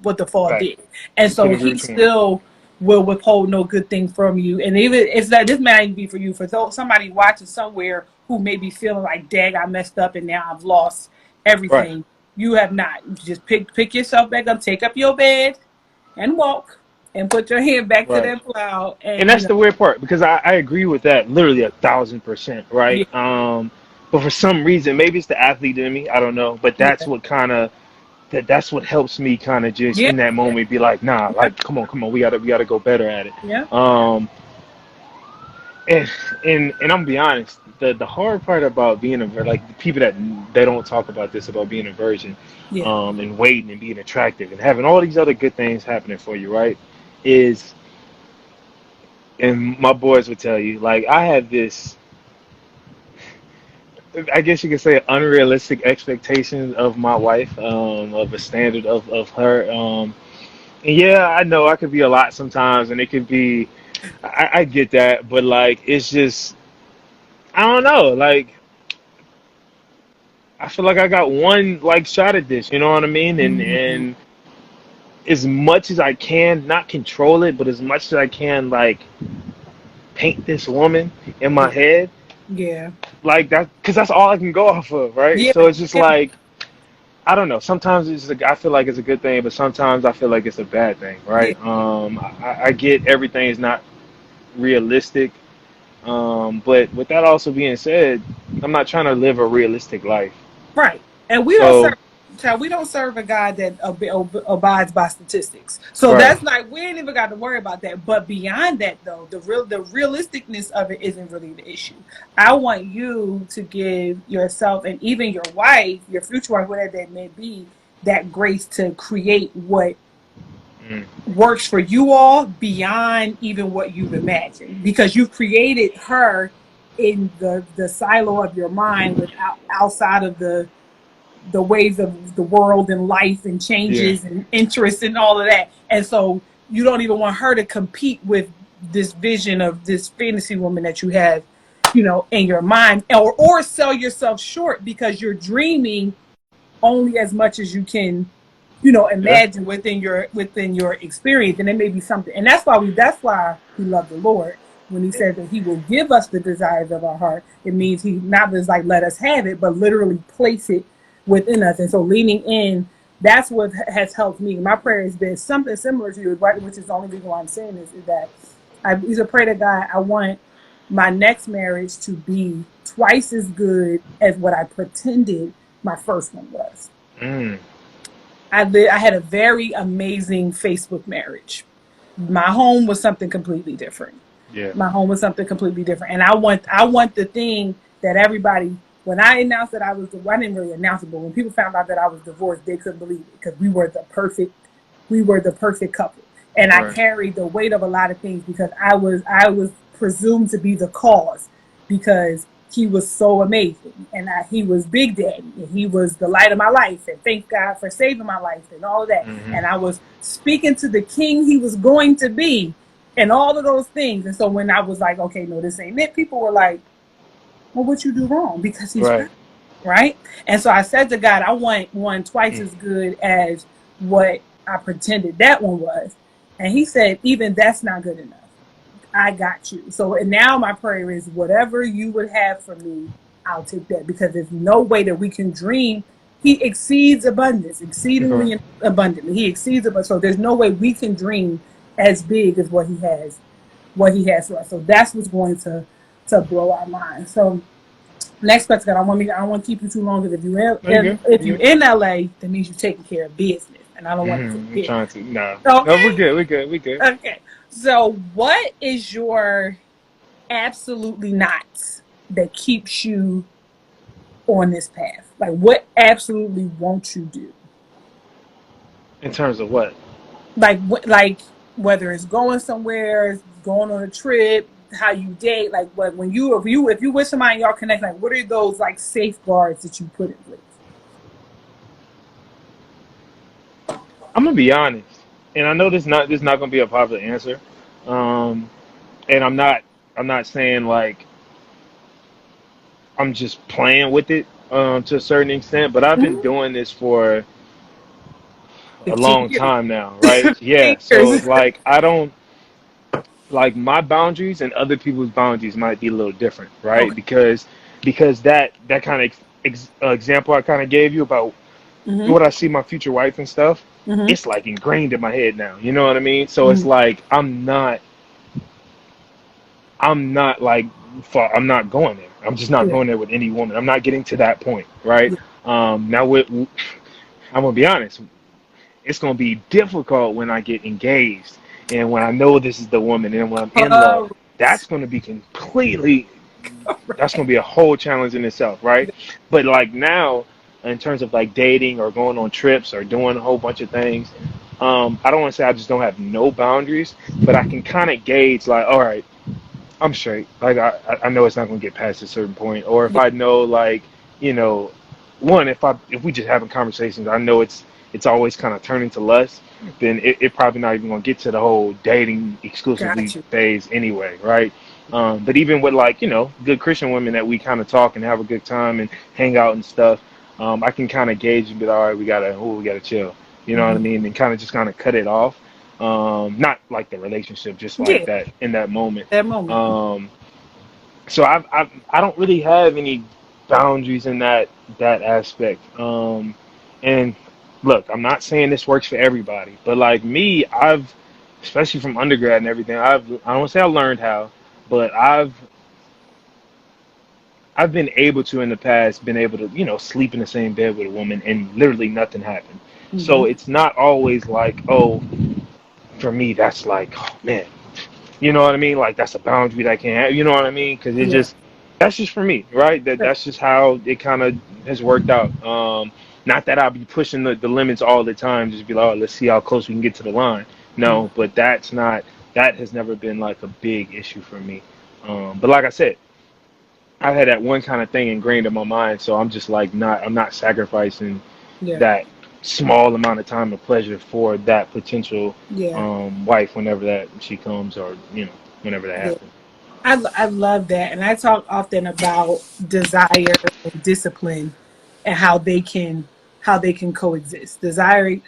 Right. did. And so Couldn't agree he with you more. still will withhold no good thing from you. And even if that, this might not even be for you, for somebody watching somewhere who may be feeling like, dang, I messed up and now I've lost Right. everything. You have not. You just pick yourself back up, take up your bed and walk and put your hand back to Right. that plow. And And, that's the weird part because I agree with that literally 1,000%, yeah, right? But for some reason, maybe it's the athlete in me, I don't know, but that's yeah, what kind of that's what helps me kind of just yeah, in that yeah, moment be like, nah, yeah, like come on, we gotta go better at it. yeah, Um, and and I'm gonna be honest, the hard part about being a like the people that they don't talk about this about being a virgin, yeah. and waiting and being attractive and having all these other good things happening for you, right? Is and my boys would tell you, like I had this, I guess you could say, unrealistic expectations of my wife, of a standard of her. And yeah, I know I could be a lot sometimes, and it could be, I get that, but like it's just, I don't know, like I feel like I got one like shot at this, you know what I mean? Mhm. And as much as I can, not control it, but as much as I can, like paint this woman in my Yeah, head yeah, like that, because that's all I can go off of, right? yeah, So it's just yeah, like I don't know. Sometimes I feel like it's a good thing, but sometimes I feel like it's a bad thing, yeah. right? I get everything is not realistic, but with that also being said, I'm not trying to live a realistic life. Right. And we don't serve, So child, we don't serve a God that abides by statistics. So right, that's like we ain't even got to worry about that. But beyond that, though, the realisticness of it isn't really the issue. I want you to give yourself and even your wife, your future wife, whatever that may be, that grace to create what mm, works for you all beyond even what you've imagined, because you've created her in the silo of your mind without outside of the ways of the world and life and yeah, changes and interests and all of that. And so you don't even want her to compete with this vision of this fantasy woman that you have, in your mind, or sell yourself short because you're dreaming only as much as you can, yeah, imagine within your experience. And it may be something. And that's why we love the Lord. When he says that he will give us the desires of our heart, it means he not just like let us have it, but literally place it within us. And so leaning in, that's what has helped me. My prayer has been something similar to you, right? Which is the only reason why I'm saying this, is that I used to pray to God, I want my next marriage to be twice as good as what I pretended my first one was. mm, I had a very amazing Facebook marriage. My home was something completely different. yeah, My home was something completely different. And I want the thing that everybody, when I announced that I didn't really announce it, but when people found out that I was divorced, they couldn't believe it because we were the perfect couple. And I right, carried the weight of a lot of things because I was presumed to be the cause, because he was so amazing, and he was Big Daddy, and he was the light of my life, and thank God for saving my life and all of that. hmm, And I was speaking to the king he was going to be, and all of those things. And so when I was like, okay, no, this ain't it, people were like, well, what you do wrong? Because he's right, perfect, right? And so I said to God, I want one twice mm, as good as what I pretended that one was. And he said, even that's not good enough. I got you. So and now my prayer is, whatever you would have for me, I'll take that, because there's no way that we can dream. He exceeds abundance, okay, exceedingly abundantly. He exceeds abundance. So there's no way we can dream as big as what he has for us. So that's what's going to blow our minds. So next question, I don't want to keep you too long, because if you no, you good, if you you're good. in LA, that means you're taking care of business, and I don't want to I'm forget. trying to, no, no, we're Okay, good, we're good, we're good. okay. So what is your absolutely not that keeps you on this path? Like, what absolutely won't you do? In terms of what? Like whether it's going somewhere, going on a trip, how you date, like what when you if you with somebody and y'all connect, like what are those like safeguards that you put in place? I'm gonna be honest, and I know this not gonna be a popular answer, um, and I'm not saying like I'm just playing with it to a certain extent. But I've been Mhm. doing this for a 15 long years. time now, right? 15 Yeah. So years. it's like I don't like my boundaries and other people's boundaries might be a little different, right? Okay. Because that kind of example I kind of gave you about Hmm. what I see my future wife and stuff, Hmm. it's like ingrained in my head now. You know what I mean? So it's Hmm. like I'm not like I'm not going there. I'm just not Yeah. going there with any woman. I'm not getting to that point, right? Yeah. Now I'm gonna be honest. It's gonna be difficult when I get engaged and when I know this is the woman and when I'm in love. Uh, That's gonna be completely. That's gonna be a whole challenge in itself, right? But like now, in terms of like dating or going on trips or doing a whole bunch of things, I don't want to say I just don't have no boundaries, but I can kind of gauge like, all right, I'm straight. Like I know it's not gonna get past a certain point, or if yeah. I know like you know, one if we just having conversations, I know it's always kind of turning to lust. Then it probably not even gonna get to the whole dating exclusively Got you. phase anyway, right? But even with like good Christian women that we kind of talk and have a good time and hang out and stuff, I can kind of gauge and be all right. We gotta chill. You know what I Hmm. mean? And kind of just kind of cut it off. Not like the relationship, just like Yeah. that in that moment. That moment. Um, so I don't really have any boundaries in that aspect. And look, I'm not saying this works for everybody, but like me, especially from undergrad and everything, I don't say I learned how, but I've been able to in the past been able to sleep in the same bed with a woman and literally nothing happened. So Hmm. it's not always like, oh, for me that's like, oh man, you know what I mean? Like that's a boundary that I can't have. You know what I mean? Because Yeah. that's just for me, right? That's just how it kind of has worked out. Not that I'll be pushing the limits all the time. Just be like, oh, let's see how close we can get to the line. Mhm. No, but that has never been like a big issue for me. But like I said, I had that one kind of thing ingrained in my mind, so I'm just like I'm not sacrificing Yeah. that small amount of time of pleasure for that potential Yeah. wife whenever that she comes or whenever that Yeah. happens. I love that. And I talk often about desire and discipline and how they can coexist. Desire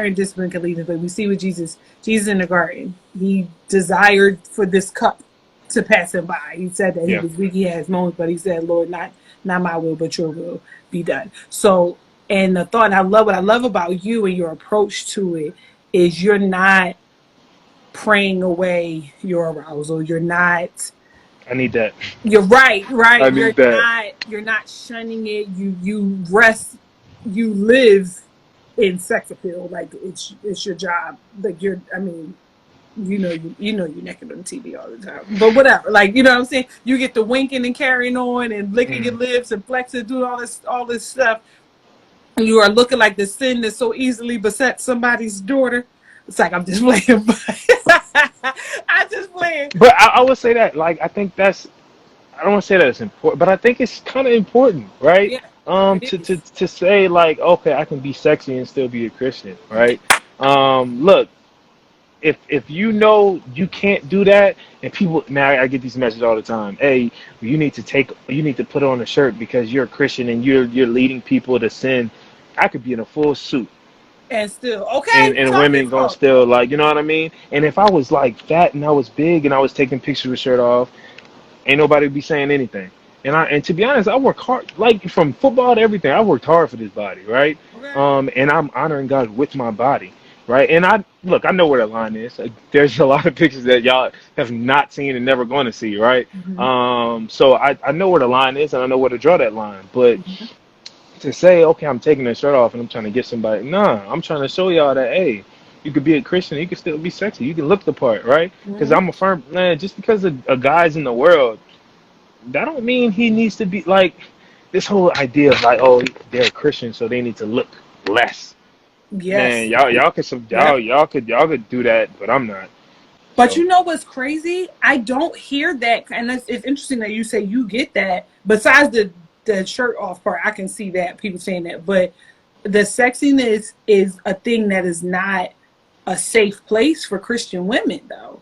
and discipline can lead us, but we see with Jesus in the garden, he desired for this cup to pass him by. He said that he Yeah, was weak, he had his moments, but he said, Lord, not my will, but your will be done. So and the thought, and I love what I love about you and your approach to it is you're not praying away your arousal. I need that. You're right, right. I need that. You're not shunning it. You rest, you live in sex appeal. Like it's your job. Like you're I mean, you know you're naked on TV all the time. But whatever. Like, you know what I'm saying? You get the winking and carrying on and licking your Mm. lips and flexing, doing all this stuff. And you are looking like the sin that so easily besets somebody's daughter. It's like I'm just playing, I just playing. But I would say that like I don't want to say that it's important, but I think it's kind of important, right? Yeah, To, it to is. to say like, okay, I can be sexy and still be a Christian, right? Look, if you know you can't do that, and people, man, I get these messages all the time. Hey, you need to put on a shirt because you're a Christian and you're leading people to sin. I could be in a full suit, And still, okay, and talk your women gonna talk. still like, you know what I mean? And if I was like fat and I was big and I was taking pictures with shirt off, ain't nobody be saying anything. And to be honest, I work hard, like from football to everything. I worked hard for this body, right? Okay. And I'm honoring God with my body, right? And I know where the line is. There's a lot of pictures that y'all have not seen and never going to see, right? Hmm. So I know where the line is and I know where to draw that line. But Hmm. to say, okay, I'm taking the shirt off and I'm trying to get somebody, nah, I'm trying to show y'all that, hey, you could be a Christian, you can still be sexy, you can look the part, right? Because Hmm. I'm a firm man. Just because a guy's in the world, that don't mean he needs to be like this whole idea of like, oh, they're a Christian, so they need to look less. Man, Yes. y'all could Yep. y'all could do that, but I'm not. But So you know what's crazy? I don't hear that, and it's interesting that you say you get that. Besides the shirt off part, I can see that people saying that, but the sexiness is a thing that is not a safe place for Christian women, though.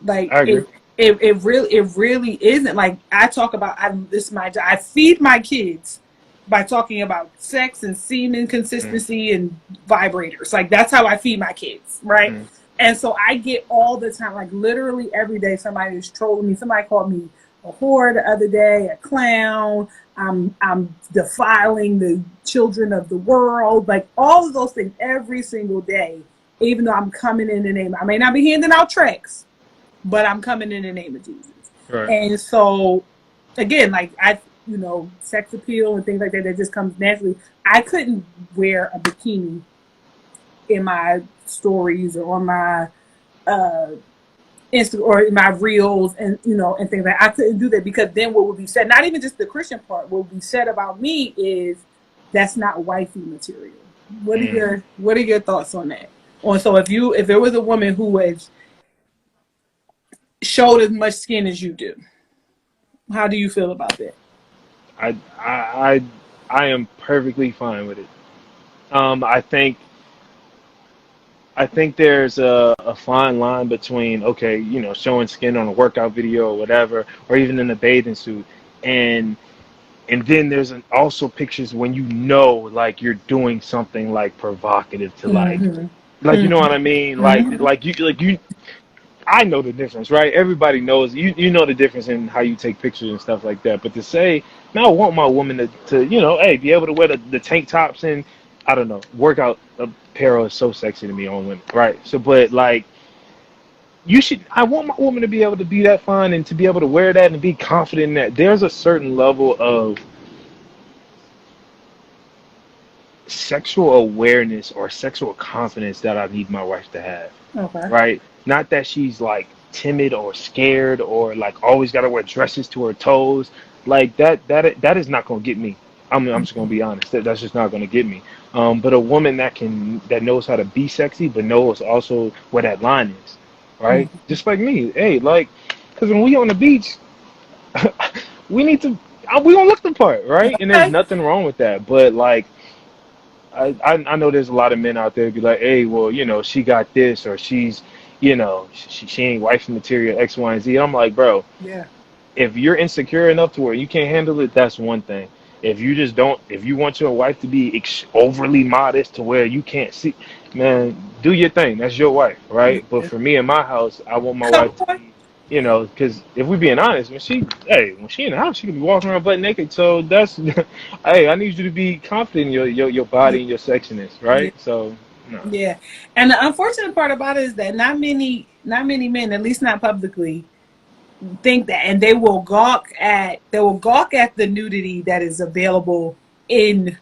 Like I agree. It really isn't. Like I talk about, this is my job. I feed my kids by talking about sex and semen Mm, consistency and vibrators. Like that's how I feed my kids, right? mm, And so I get all the time, like literally every day, somebody is trolling me. Somebody called me a whore the other day, a clown. I'm defiling the children of the world, like all of those things every single day. Even though I'm coming in the name, I may not be handing out tracts, but I'm coming in the name of Jesus. right. And so, again, like sex appeal and things like that just comes naturally. I couldn't wear a bikini in my stories or on my uh, Insta or in my reels, and and things like that. I couldn't do that because then what would be said, not even just the Christian part, what would be said about me is that's not wifey material. Mm. What are your thoughts on that? On so if there was a woman who was showed as much skin as you do, how do you feel about that? I, I, I, I am perfectly fine with it. I think there's a fine line between, okay, showing skin on a workout video or whatever, or even in a bathing suit, and then there's also pictures when like you're doing something like provocative to Mm-hmm. you know what I mean, Mm-hmm. like you. I know the difference, right? Everybody knows you know the difference in how you take pictures and stuff like that. But to say, now I want my woman to hey, be able to wear the tank tops and I don't know, workout apparel is so sexy to me on women, right? So, but like I want my woman to be able to be that fine and to be able to wear that and be confident in that. There's a certain level of sexual awareness or sexual confidence that I need my wife to have, Okay. right? Not that she's like timid or scared or like always got to wear dresses to her toes. Like that is not going to get me. I'm just going to be honest. That's just not going to get me. But a woman that knows how to be sexy, but knows also where that line is, right? Mm-hmm. Just like me, hey, like, because when we on the beach, we need to we gonna look the part, right? And there's Okay. nothing wrong with that. But like I know there's a lot of men out there be like, hey, well, she got this or she's, she ain't wifey material X, Y, and Z. I'm like, bro, Yeah. if you're insecure enough to where you can't handle it, that's one thing. If you just don't, if you want your wife to be overly modest to where you can't see, man, do your thing. That's your wife, right? But Yeah. for me in my house, I want my Come wife to on. be, because if we being honest, when she in the house, she can be walking around butt naked. So that's, hey, I need you to be confident in your Yeah. body and your sexiness, Yeah. right? So, no. Yeah. And the unfortunate part about it is that not many men, at least not publicly, think that, and they will gawk at the nudity that is available in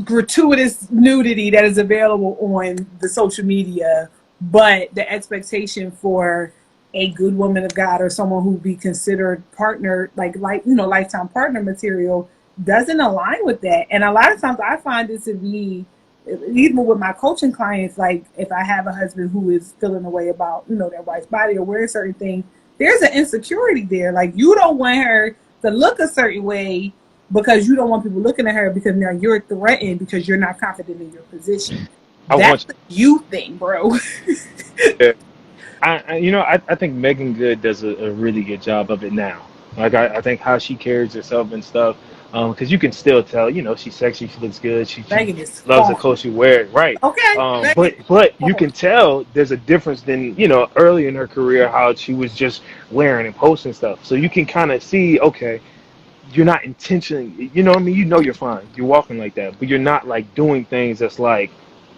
gratuitous nudity that is available on the social media, but the expectation for a good woman of God or someone who be considered partner, lifetime partner material, doesn't align with that. And a lot of times I find this to be, even with my coaching clients, like if I have a husband who is feeling a way about, their wife's body or wearing certain things, there's an insecurity there. Like you don't want her to look a certain way because you don't want people looking at her because now you're threatened because you're not confident in your position. I That's want a you thing, bro. you. I think Megan Good does a really good job of it now. Like I think how she carries herself and stuff, because you can still tell, she's sexy, she looks good, she Megan is loves the far. clothes she wears, right? Okay, Megan is But you far. can tell there's a difference than early in her career how she was just wearing and posting stuff. So you can kind of see, okay, you're not intentionally, what I mean, you're fine, you're walking like that, but you're not like doing things that's like,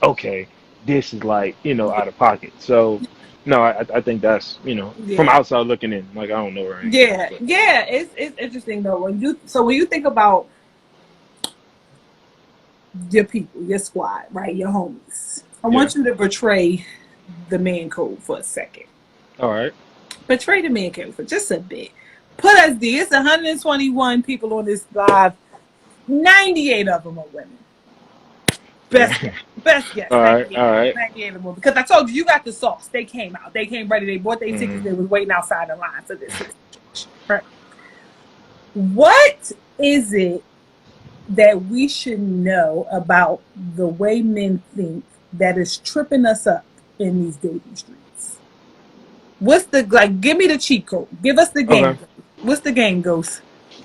okay, this is like Yeah, out of pocket. So no, I think that's from yeah, outside looking in, like I don't know or anything, yeah, but yeah. It's interesting though when you think about your people, your squad, right, your homies. I yeah, want you to portray the man code for a second. all right, Portray the man code for just a bit. Put us there. It's 121 people on this live. 98 of them are women. Best guess. Best guess. all right, 98. all right. 98 of them. Because I told you got the sauce. They came out. They came ready. They bought their tickets. Mm. They was waiting outside the line for this situation. Right. What is it that we should know about the way men think that is tripping us up in these dating streets? What's the, like, give me the cheat code. Give us the Okay. game. What's the game, Ghost?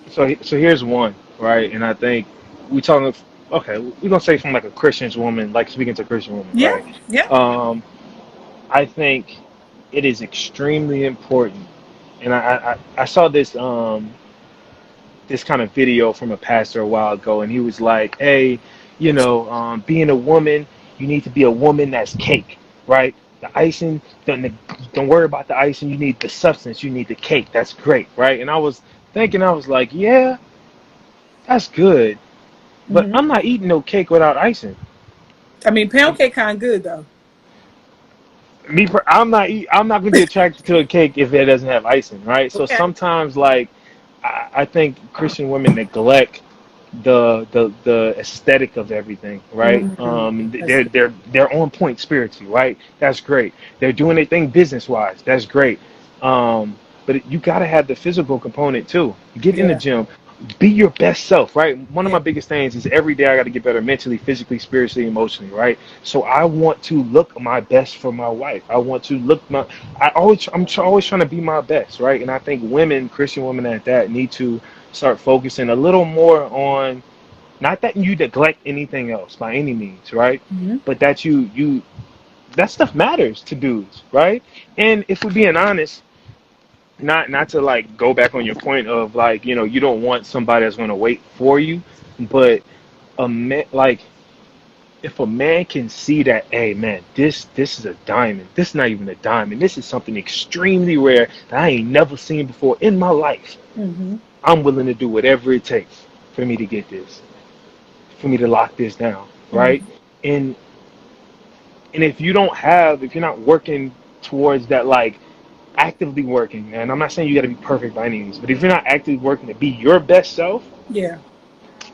So here's one, right? And I think we talking. Okay, we're gonna say from like a Christian woman, like speaking to a Christian woman, Yeah, right? yeah. Um, I think it is extremely important, and I saw this kind of video from a pastor a while ago, and he was like, "Hey, being a woman, you need to be a woman that's cake, right? The icing, don't worry about the icing. You need the substance. You need the cake. That's great, right?" And I was thinking, I was like, "Yeah, that's good, but Hmm. I'm not eating no cake without icing. I mean, pound cake kind of good though. I'm not gonna be attracted to a cake if it doesn't have icing, right? So Okay. sometimes, like, I think Christian women neglect the aesthetic of everything, right? That's good. They're on point spiritually, right? That's great. They're doing their thing business wise. That's great. But you got to have the physical component too. Get in the Yeah, gym, be your best self, right? One of yeah, my biggest things is every day I got to get better mentally, physically, spiritually, emotionally, right? So I want to look my best for my wife. I want to look my. Always trying to be my best, right? And I think women, Christian women at that, need to start focusing a little more on not that you neglect anything else by any means, right? hmm, But that you that stuff matters to dudes, right? And if we're being honest, not to like go back on your point of like you don't want somebody that's going to wait for you, but a man like if a man can see that, hey man, this is a diamond. This is not even a diamond. This is something extremely rare that I ain't never seen before in my life. hmm, I'm willing to do whatever it takes for me to get this, for me to lock this down, right? hmm. And if you're not working towards that, like actively working, and I'm not saying you got to be perfect by any means, but if you're not actively working to be your best self, Yeah,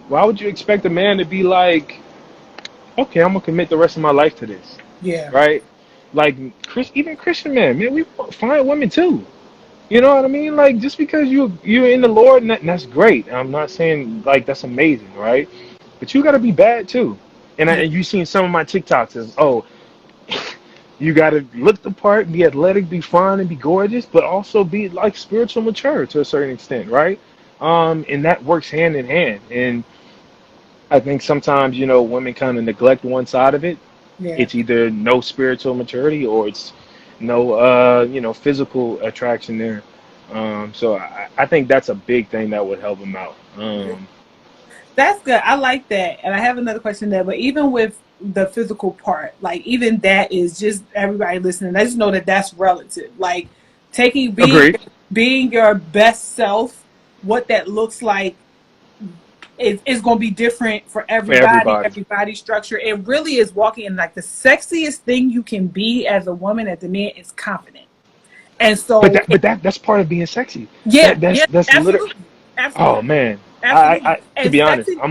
why would you expect a man to be like, okay, I'm gonna commit the rest of my life to this, yeah, right? Like even Christian men, man, we find women too. You know what I mean? Like just because you're in the Lord, and that's great. I'm not saying like that's amazing, right? But you got to be bad too. yeah. And you seen some of my TikToks as, oh, you got to look the part, be athletic, be fun, and be gorgeous, but also be like spiritual mature to a certain extent, right? And that works hand in hand. And I think sometimes women kind of neglect one side of it. Yeah. It's either no spiritual maturity or it's no physical attraction there. So I think that's a big thing that would help them out. That's good. I like that. And I have another question there, but even with the physical part, like even that is just everybody listening. I just know that that's relative. Like taking Agreed. being your best self, what that looks like is going to be different for For everybody, everybody. everybody structure. It really is walking in like the sexiest thing you can be as a woman, as a man is confident. And But so, that's part of being sexy. yeah, yeah, That's literally. absolutely, Oh absolutely, man, absolutely. to And be honest, sexy,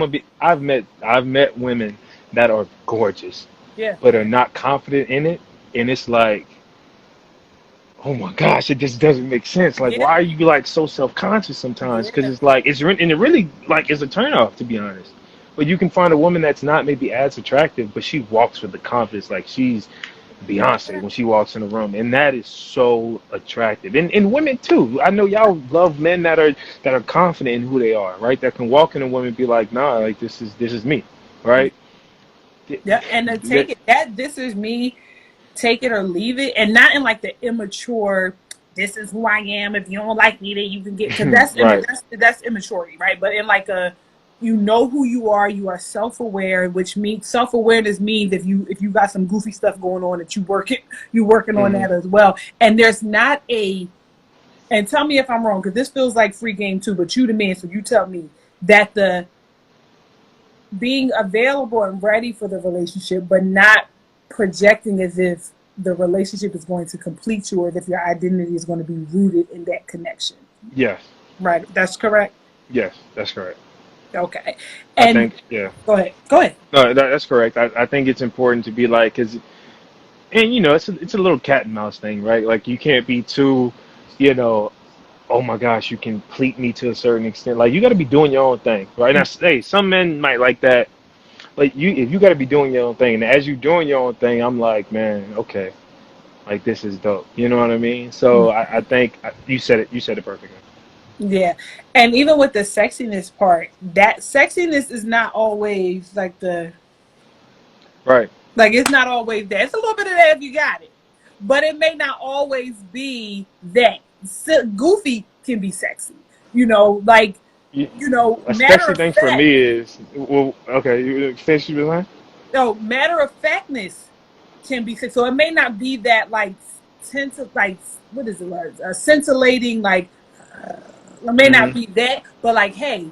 I've met women that are gorgeous, yeah, but are not confident in it, and it's like, oh my gosh, it just doesn't make sense. Like, yeah, why are you like so self conscious sometimes? Because yeah. it's like and it really like is a turn off to be honest. But you can find a woman that's not maybe as attractive, but she walks with the confidence like she's Beyonce when she walks in the room, and that is so attractive. And women too. I know y'all love men that are confident in who they are, right? That can walk in a woman and be like, nah, like this is me, right? Yeah, and to take it that this is me, take it or leave it, and not in like the immature. This is who I am. If you don't like me, then you can get, because Right. that's immaturity, right? But in like a, you know who you are self aware, which means self awareness means if you got some goofy stuff going on that you working on Hmm. that as well. And there's not a, and tell me if I'm wrong, because this feels like free game too. But you the man, so you tell me that the being available and ready for the relationship, but not projecting as if the relationship is going to complete you or as if your identity is going to be rooted in that connection. Yes. Right. That's correct. Yes, that's correct. Okay. I And think yeah. go ahead. Go ahead. No, that's correct. I think it's important to be like, cause, and it's a little cat and mouse thing, right? Like you can't be too, you know, oh my gosh, you complete me to a certain extent. Like you got to be doing your own thing, right? Now, hey, some men might like that. Like if you got to be doing your own thing, and as you doing your own thing, I'm like, man, okay, like this is dope. You know what I mean? So I think you said it. You said it perfectly. Yeah. And even with the sexiness part, that sexiness is not always like Right. it's not always that. It's a little bit of that if you got it. But it may not always be that. Goofy can be sexy. You know, like, You, a matter sexy of thing for fact, me is well. Okay, you finish your line. no, matter of factness can be sexy. So it may not be that like sense of like what is the word? Scintillating it may not Mm-hmm. be that, but like, hey,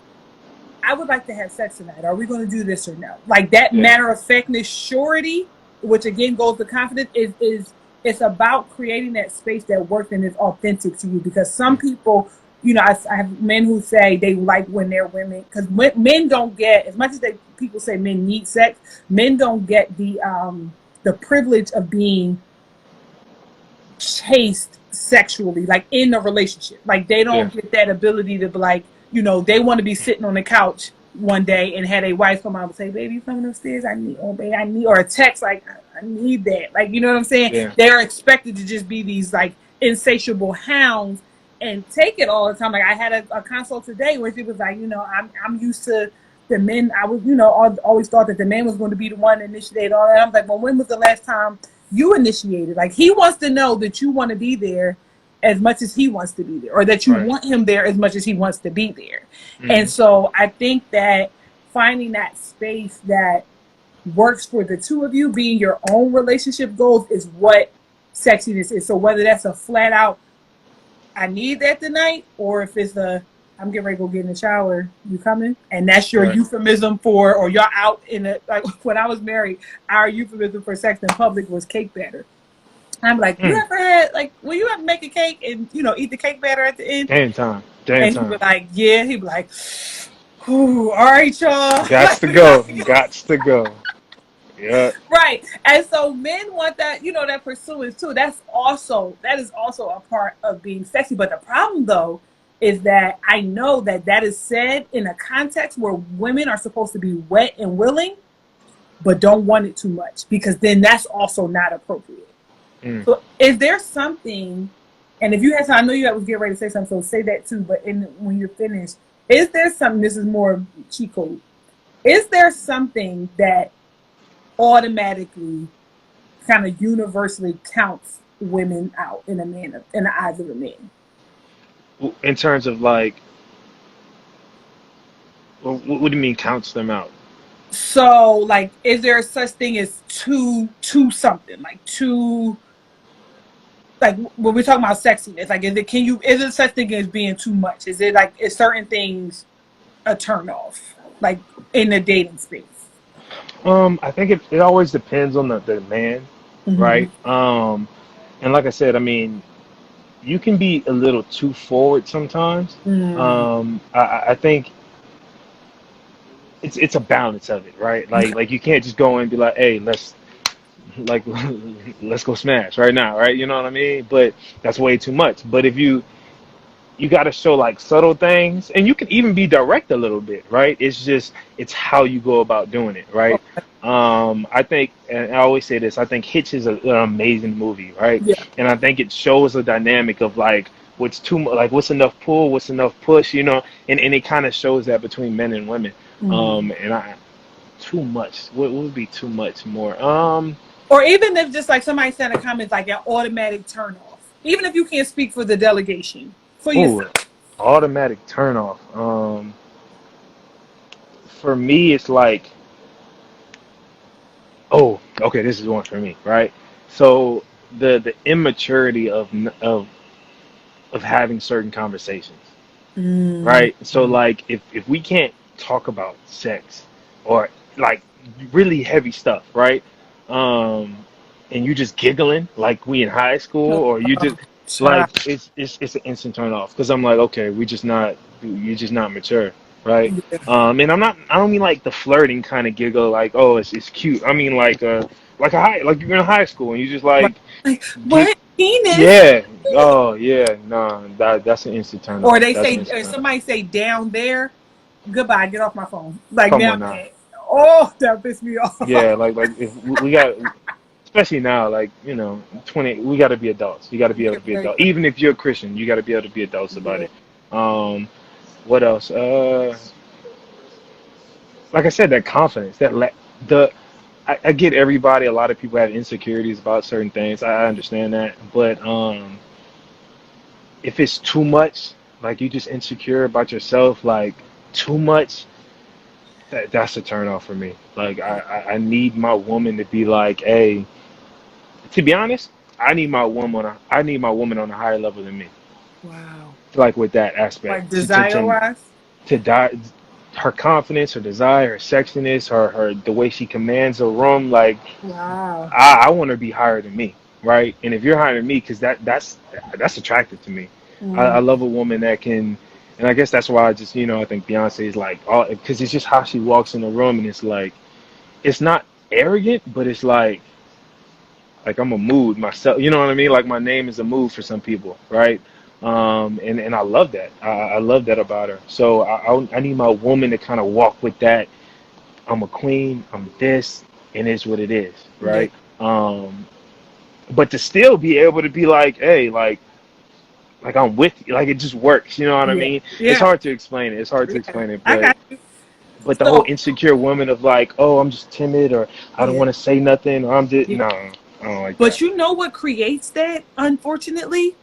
I would like to have sex tonight. Are we going to do this or no? Like that Yeah. matter of factness, surety, which again goes to confidence, is it's about creating that space that works and is authentic to you. Because some people, I have men who say they like when they're women, because men don't get as much as people say men need sex. Men don't get the privilege of being chased sexually, like in a relationship. Like they Yeah. don't get that ability to be like, they want to be sitting on the couch one day and had a wife come out and say, "Baby, you coming upstairs? I need, oh baby, I need," or a text like, "I need that." Like, you know what I'm saying? Yeah. They're expected to just be these like insatiable hounds and take it all the time. Like I had a consult today where she was like, I'm used to the men. I was, always thought that the man was going to be the one to initiate all that. I'm like, well, when was the last time you initiated? Like he wants to know that you want to be there as much as he wants to be there, or that you Right. want him there as much as he wants to be there. And Mm-hmm. so I think that finding that space that works for the two of you, being your own relationship goals, is what sexiness is. So whether that's a flat out, I need that tonight, or if it's I'm getting ready to go get in the shower, you coming? And that's your Right. euphemism for, or you're out in the, like when I was married, our euphemism for sex in public was cake batter. I'm like, you Mm. ever had, like, will you ever make a cake and, eat the cake batter at the end? Day and time. Day and And he'd be time. like, yeah. He'd be like, ooh, all right, y'all. Gots Like, to we go. got to go. Gots to go. Yeah. Right. And so men want that, that pursuance too. That is also a part of being sexy. But the problem though is that I know that is said in a context where women are supposed to be wet and willing, but don't want it too much, because then that's also not appropriate. Mm. So is there something, and if you had time, I know you was getting ready to say something, so say that too, but when you're finished, is there something, this is more cheat code, is there something that automatically kind of universally counts women out in in the eyes of a man? In terms of like, what do you mean counts them out? So like, is there such thing as too something, like too, like when we're talking about sexiness, like is it such thing as being too much? Is it like, is certain things a turn off, like in the dating space? I think it always depends on the man, Mm-hmm. right? And like I said, I mean, you can be a little too forward sometimes. Mm. I think it's a balance of it, right? Okay. Like you can't just go and be like, hey, like let's go smash right now, right? You know what I mean? But that's way too much. But if you got to show like subtle things, and you can even be direct a little bit, right? It's how you go about doing it, right? I think, and I always say this, I think Hitch is an amazing movie, right? Yeah. And I think it shows a dynamic of like what's too much, like what's enough pull, what's enough push, and it kind of shows that between men and women. Mm. And I too much. What would be too much more? Or even if just like somebody sent a comment, like an automatic turn off, even if you can't speak for the delegation, for Oh, yourself. automatic turn off. For me, it's like, oh, okay, this is one for me, right? So the immaturity of having certain conversations, Mm. right? So like if we can't talk about sex or like really heavy stuff, right? Um, and you just giggling like we in high school, or you just Child. like it's an instant turn off because I'm like, okay, you're just not mature, right? Yeah. And I don't mean like the flirting kind of giggle, like oh it's cute. I mean like you're in high school and you just Right. like Like, get what penis? yeah. Oh yeah, no, that's an instant turn Or off. they That's an say, instant or turn off. somebody say down there, goodbye, get off my phone. Like Come now on I'm now. mad. Oh, that pissed me off. Yeah, like if we got especially now, like, 20, we got to be adults. You got to be able You're to be very adult. Even if you're a Christian, you got to be able to be adults about yeah. it. What else? Like I said, that confidence, the, I get everybody. A lot of people have insecurities about certain things. I understand that, but if it's too much, like you just insecure about yourself, like too much, that's a turn off for me. Like I need my woman to be like, hey, to be honest, I need my woman on a higher level than me. Wow. Like with that Like aspect, desire wise? to die, her confidence, her desire, her sexiness, her the way she commands a room, like Wow. I want her to be higher than me, right? And if you're higher than me, because that's attractive to me. I Mm. love a woman that can, and I guess that's why I just I think Beyonce is like all because it's just how she walks in the room, and it's like it's not arrogant, but it's like I'm a mood myself. You know what I mean? Like my name is a mood for some people, right? And I love that. I love that about her. So I need my woman to kind of walk with that. I'm a queen. I'm this, and it's what it is, Yeah. right? But to still be able to be like, hey, like I'm with you, like it just works. You know what I Yeah. mean? It's Yeah. hard to explain it. It's hard to Yeah. explain it, I got you. but the whole So insecure woman of like, oh, I'm just timid, or I don't yeah. want to say nothing, or I'm just Yeah. no, I don't like But that. you know what creates that, unfortunately?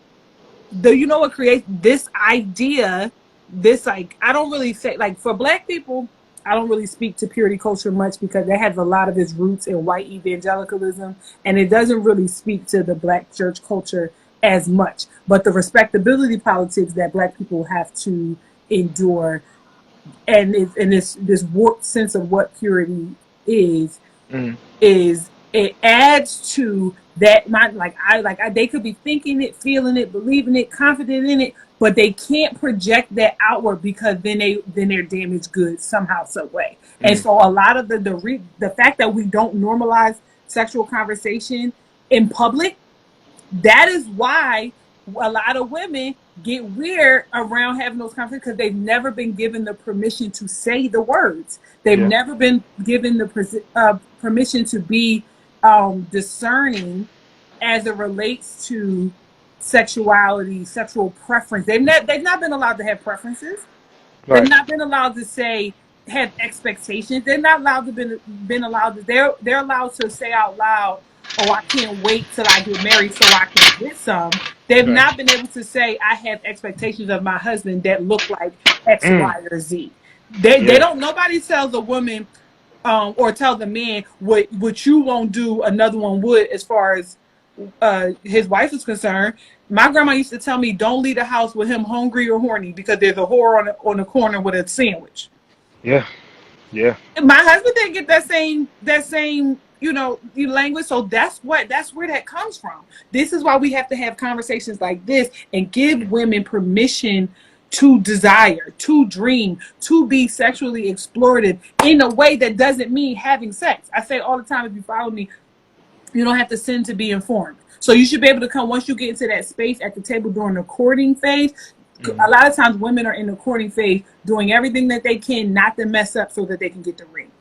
Do you know what creates this idea? This like I don't really say like for black people, I don't really speak to purity culture much because that has a lot of its roots in white evangelicalism, and it doesn't really speak to the black church culture as much. But the respectability politics that black people have to endure, and this warped sense of what purity is Mm, is it adds to that my they could be thinking it, feeling it, believing it, confident in it, but they can't project that outward because they're damaged goods somehow, some way. And mm, so a lot of the fact that we don't normalize sexual conversation in public, that is why a lot of women get weird around having those conversations because they've never been given the permission to say the words. They've yeah. never been given the permission to be discerning as it relates to sexuality, sexual preference. They've not been allowed to have preferences. They've Right. not been allowed to say have expectations. They're not allowed to been allowed to. They're allowed to say out loud, "Oh, I can't wait till I get married so I can get some." They've Right. not been able to say, "I have expectations of my husband that look like X, Mm, Y, or Z." They yeah. don't. Nobody tells a woman or tells a man what you won't do. Another one would, as far as his wife is concerned. My grandma used to tell me, "Don't leave the house with him hungry or horny because there's a whore on the corner with a sandwich." Yeah. Yeah. My husband didn't get that same language. So that's where that comes from. This is why we have to have conversations like this and give women permission to desire, to dream, to be sexually explorative in a way that doesn't mean having sex. I say all the time, if you follow me, you don't have to sin to be informed. So you should be able to come once you get into that space at the table during the courting phase. Mm, A lot of times women are in the courting phase doing everything that they can not to mess up so that they can get the ring.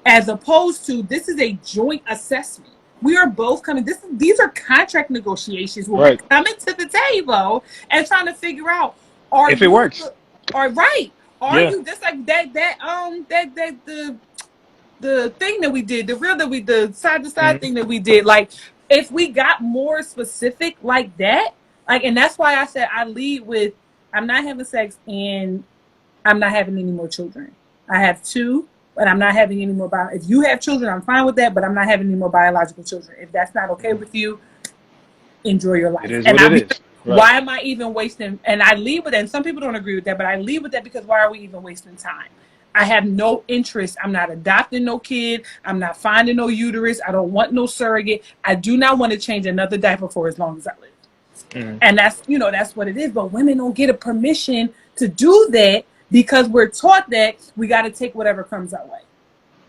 As opposed to this is a joint assessment. We are both coming. These are contract negotiations where we're right. coming to the table and trying to figure out: Are If it you works. are right? Are Yeah. you just like that the thing that we did, the side to side Mm, thing that we did? Like, if we got more specific like that, like, and that's why I said I lead with I'm not having sex and I'm not having any more children. I have two, but I'm not having any more. If you have children, I'm fine with that, but I'm not having any more biological children. If that's not okay mm. with you, enjoy your It life. is And what I'll it be, is. Right. why am I even wasting? And I leave with that. And some people don't agree with that, but I leave with that because why are we even wasting time? I have no interest. I'm not adopting no kid. I'm not finding no uterus. I don't want no surrogate. I do not want to change another diaper for as long as I live. Mm, And that's what it is. But women don't get a permission to do that because we're taught that we got to take whatever comes our way.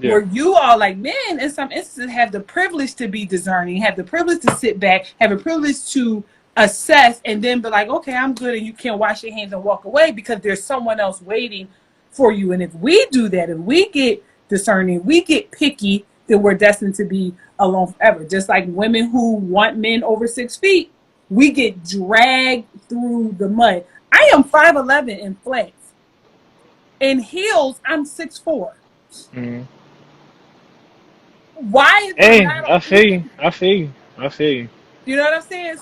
yeah. Where you all, like men in some instances, have the privilege to be discerning, have the privilege to sit back, have a privilege to assess, and then be like, okay, I'm good, and you can wash your hands and walk away because there's someone else waiting for you. And if we do that, if we get discerning, we get picky, then we're destined to be alone forever. Just like women who want men over 6 feet, we get dragged through the mud. I am 5'11" in flats. In heels, I'm 6'4". Mm-hmm. Why is there Hey, not I a feel you. I feel you. I feel you. You know what I'm saying?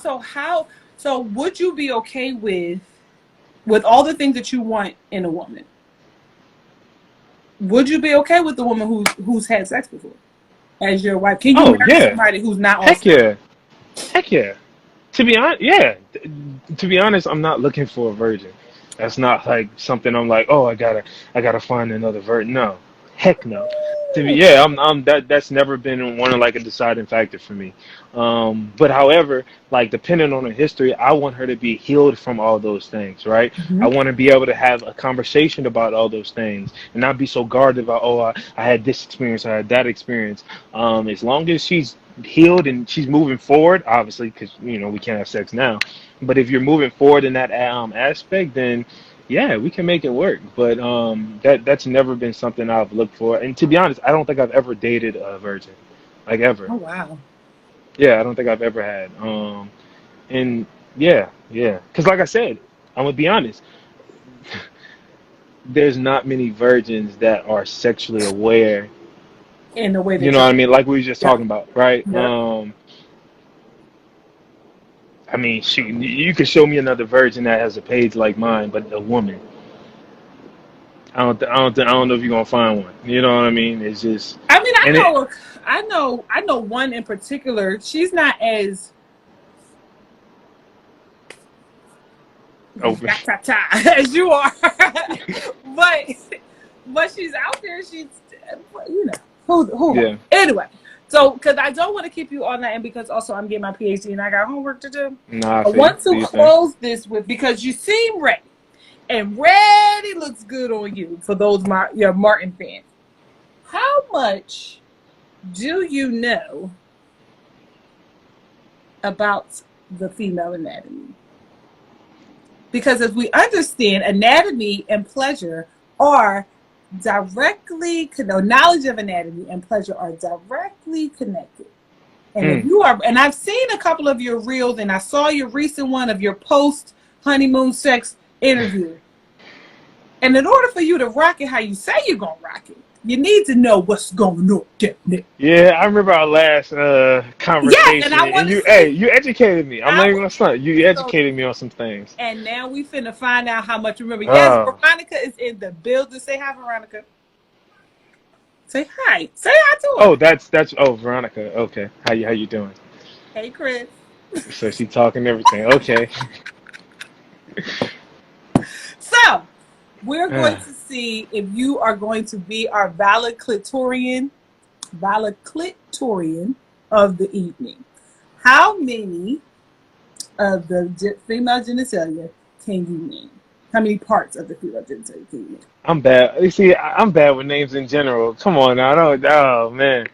So would you be okay with all the things that you want in a woman? Would you be okay with the woman who's had sex before as your wife? Can you Oh marry yeah. somebody who's not on Heck sex? yeah. Heck yeah. To be honest, yeah. To be honest, I'm not looking for a virgin. That's not like something I'm like, oh, I gotta find another virgin. No, heck no. To be, yeah, that's never been one of like a deciding factor for me. But however, like depending on her history, I want her to be healed from all those things, right? I Mm-hmm. want to be able to have a conversation about all those things and not be so guarded about, oh, I had this experience, I had that experience. As long as she's healed and she's moving forward, obviously, because we can't have sex now. But if you're moving forward in that aspect, then yeah, we can make it work. But that's never been something I've looked for. And to be honest, I don't think I've ever dated a virgin, like ever. Oh wow. Yeah, I don't think I've ever had. And yeah, yeah, because like I said, I'm gonna be honest. There's not many virgins that are sexually aware. In the way You that know you're what I mean? Like we were just Yep. talking about, right? Yep. I mean, shoot, you could show me another virgin that has a page like mine, but a woman. I don't know if you're gonna find one. You know what I mean? It's just, I mean, and it. I know one in particular. She's not as Oh, as you are, but she's out there. She's who yeah. anyway. So because I don't want to keep you all night, and because also I'm getting my PhD and I got homework to do. Nah, I I feel you. want Do to your thing. close this with because you seem ready, and ready looks good on you for those your Martin fans. How much do you know about the female anatomy? Because as we understand, anatomy and pleasure are directly, knowledge of anatomy and pleasure are directly connected. And if Mm. you are, and I've seen a couple of your reels, and I saw your recent one of your post honeymoon sex interview. And in order for you to rock it how you say you're gonna rock it, you need to know what's going on. Yeah, I remember our last Yes, and conversation, I and want to hey, see. you educated me. I'm not even gonna stunt. You So, educated me on some things. and now we finna find out how much you remember. Yes, Oh, Veronica is in the building. Say hi, Veronica. Say hi. Say hi to her. oh, that's oh, Veronica. Okay, how you doing? Hey, Chris. So she talking everything. Okay. So, we're going Uh, to see if you are going to be our valedictorian of the evening. How many of the female genitalia can you name? How many parts of the female genitalia can you name? I'm bad. You see, I'm bad with names in general. Come on now. I don't. Oh man.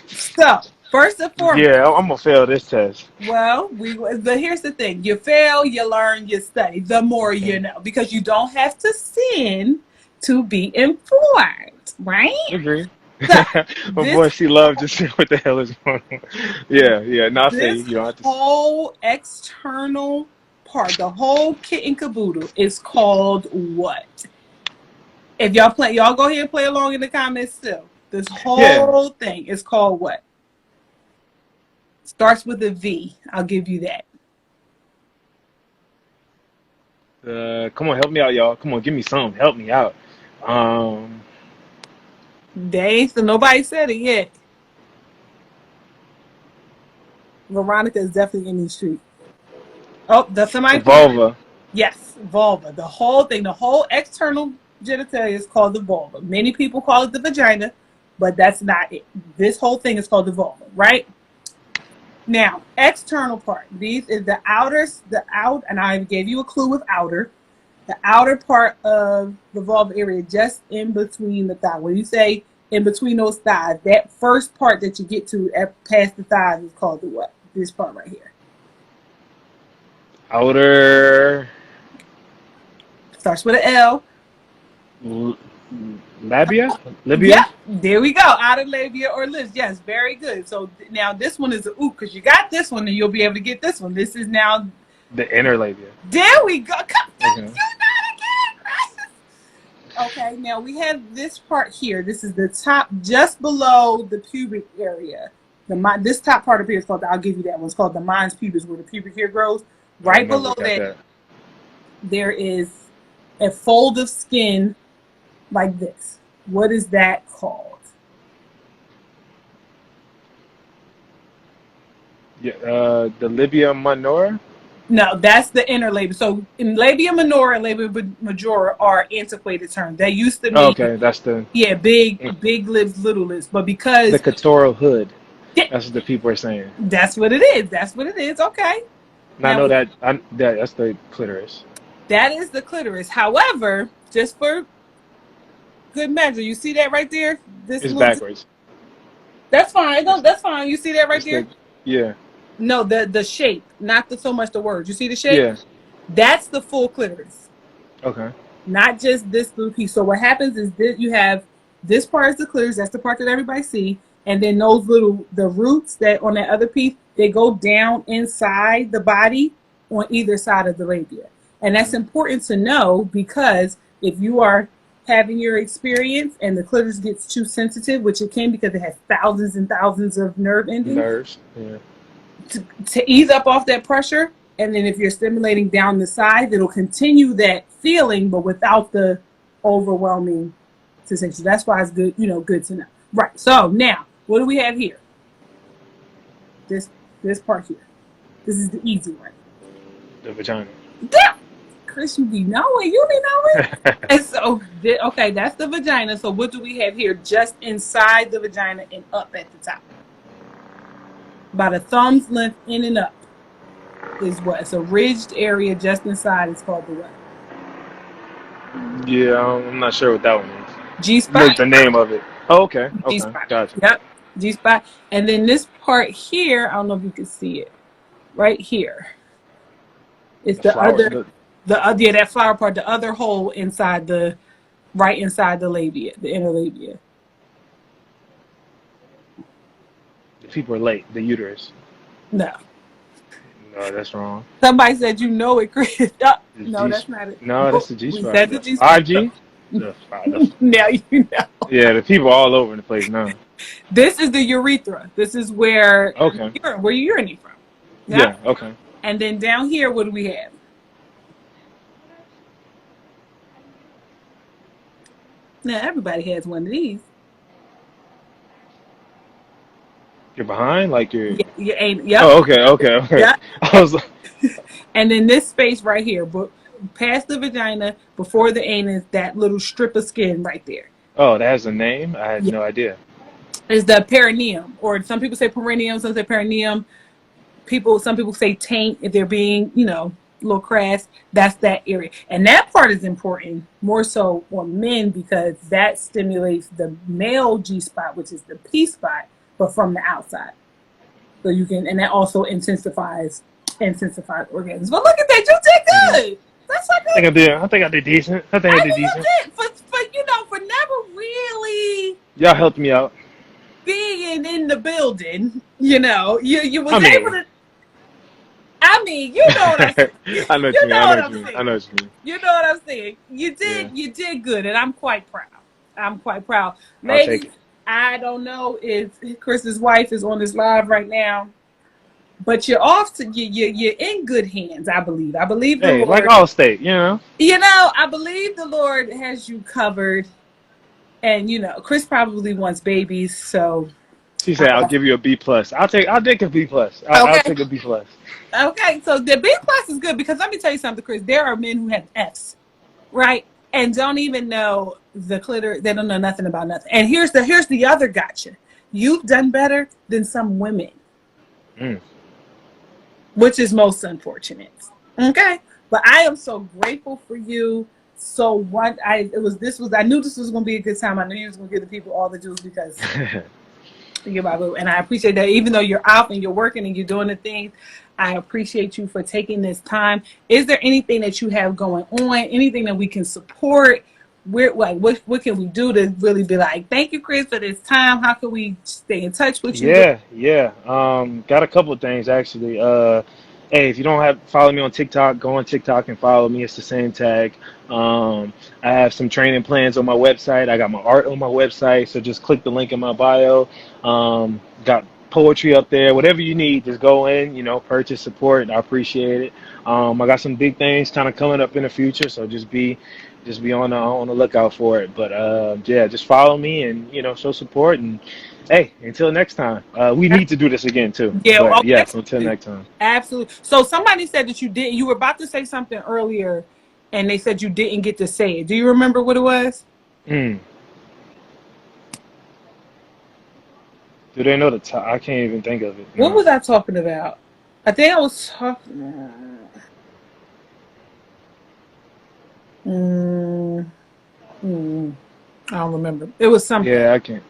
So, first and foremost, Yeah, I'm gonna fail this test. well, here's the thing: you fail, you learn, you study. The more you Okay. know, because you don't have to sin to be informed, right? Agree. So, My this boy, she loved just what the hell is going on. Yeah, yeah. Not say this you don't have to. whole external part, the whole kit and caboodle, is called what? If y'all go ahead and play along in the comments still. This Yeah. whole thing is called what? Starts with a V. I'll give you that. Come on, help me out, y'all. Come on, give me some. Help me out. Um, So nobody said it yet. Veronica is definitely in the street. Oh, does somebody put it? vulva. Yes, vulva. The whole thing, the whole external genitalia is called the vulva. Many people call it the vagina, but that's not it. This whole thing is called the vulva, right? Now, external part. These is and I gave you a clue with outer. The outer part of the vulva area, just in between the thigh. When you say in between those thighs, that first part that you get to past the thighs is called the what? This part right here. Outer. Starts with an L. Labia? Yep, Libya? there we go. Outer labia or lips. Yes, very good. So now this one is a ooh, because you got this one and you'll be able to get this one. This is now, The inner labia. there we go. Come, you Okay. got it again. Okay, now we have this part here. This is the top, just below the pubic area. This top part up here is called, I'll give you that one. It's called the mons pubis, where the pubic hair grows. Right Never below got that, that. there is a fold of skin like this. What is that called? Yeah, the labia minora. No, that's the inner labia. So in labia minora and labia majora are antiquated terms. They used to Oh, mean, okay, that's the big lips, little lips. But because clitoral hood. yeah, That's what the people are saying. that's what it is. That's what it is. Okay. And I Now know that that's the clitoris. that is the clitoris. However, just for good measure, you see that right there? This It's little, backwards. that's fine. No, that's fine. You see that right It's there? yeah, No, the shape, not so much the words. You see the shape? yeah. That's the full clitoris. Okay. Not just this little piece. So what happens is that you have this part is the clitoris, that's the part that everybody see, and then the roots that on that other piece, they go down inside the body on either side of the labia. And that's important to know, because if you are having your experience and the clitoris gets too sensitive, which it can because it has thousands and thousands of nerve endings, Nerves. Yeah. to ease up off that pressure, and then if you're stimulating down the side, it'll continue that feeling, but without the overwhelming sensation. That's why it's good, good to know. Right. So now, what do we have here? This part here. This is the easy one. The vagina. Yeah. Chris, you be knowing. You be knowing. And so, okay, that's the vagina. So what do we have here? Just inside the vagina and up at the top. About a thumb's length in and up is what? It's a ridged area just inside. It's called the what? Yeah, I'm not sure what that one is. G-spot. Like the name of it. Oh, okay. Okay. G-spot. Gotcha. Yep. G-spot. And then this part here, I don't know if you can see it. Right here. It's the flower, other, that flower part, the other hole inside right inside the labia, the inner labia. The people are late. The uterus. No. No, that's wrong. Somebody said you know it, Chris. No, that's not it. No, that's the G We spot. said the G-spot. IG? Now you know. Yeah, the people all over the place now. This is the urethra. This is where Okay. where you urinate from. Yeah, okay. And then down here, what do we have? Now everybody has one of these. You're behind? Like you're... You ain't. Yep. Oh, okay. Yep. I was like... And then this space right here, but past the vagina, before the anus, that little strip of skin right there. Oh, that has a name? I had no idea. Is the perineum, or some people say perineum, some say perineum. Some people say taint if they're being, a little crass. That's that area. And that part is important, more so on men, because that stimulates the male G-spot, which is the P spot, but from the outside. So you can, and that also intensifies orgasms. But look at that, you did good. That's like I think I did decent. I did decent. For never really Y'all helped me out. being in the building, you was able to. I mean, you know what I'm saying. I know what you mean. I know what you mean. You know what I'm saying. You did good, and I'm quite proud. I'll Ladies, take it. I don't know if Chris's wife is on this live right now, but you're off to you're in good hands. I believe the Hey, Lord, like Allstate, I believe the Lord has you covered, and Chris probably wants babies, so. She said, "I'll give you a B plus. I'll take a B plus. I'll take a B plus." Okay, so the B plus is good, because let me tell you something, Chris. There are men who have Fs, right, and don't even know the clitoris. They don't know nothing about nothing. And here's the other gotcha. You've done better than some women, which is most unfortunate. Okay, but I am so grateful for you. So I knew this was going to be a good time. I knew you was going to give the people all the juice, because. You're my boo, and I appreciate that. Even though you're out and you're working and you're doing the things, I appreciate you for taking this time. Is there anything that you have going on? Anything that we can support? we're like, what can we do to really be like, thank you, Chris, for this time? How can we stay in touch with you? Yeah. Got a couple of things actually. Hey, if you don't have follow me on TikTok, go on TikTok and follow me. It's the same tag. I have some training plans on my website. I got my art on my website, so just click the link in my bio. Got poetry up there. Whatever you need, just go in. Purchase, support. I appreciate it. I got some big things kind of coming up in the future, so just be on the lookout for it. But yeah, just follow me and show support. And hey, until next time, we need to do this again too. Yeah, But yes, until absolutely. next time. Absolutely. So somebody said that you were about to say something earlier, and they said you didn't get to say it. Do you remember what it was? Mm. Do they know the time? I can't even think of it. What No. was I talking about? I think I was talking. I don't remember. It was something. Yeah, I can't.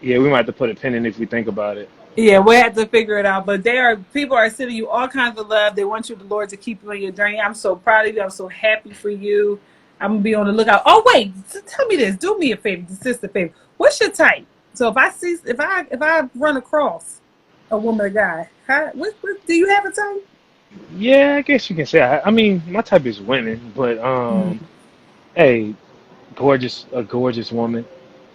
Yeah, we might have to put a pin in if we think about it. Yeah, we had to figure it out. But people are sending you all kinds of love. They want you, the Lord, to keep you on your journey. I'm so proud of you. I'm so happy for you. I'm gonna be on the lookout. Oh wait, tell me this. Do me a favor, sister favor. What's your type? So if I run across a woman or guy, what do you have a type? Yeah, I guess you can say. I mean, my type is women, but hey, a gorgeous woman,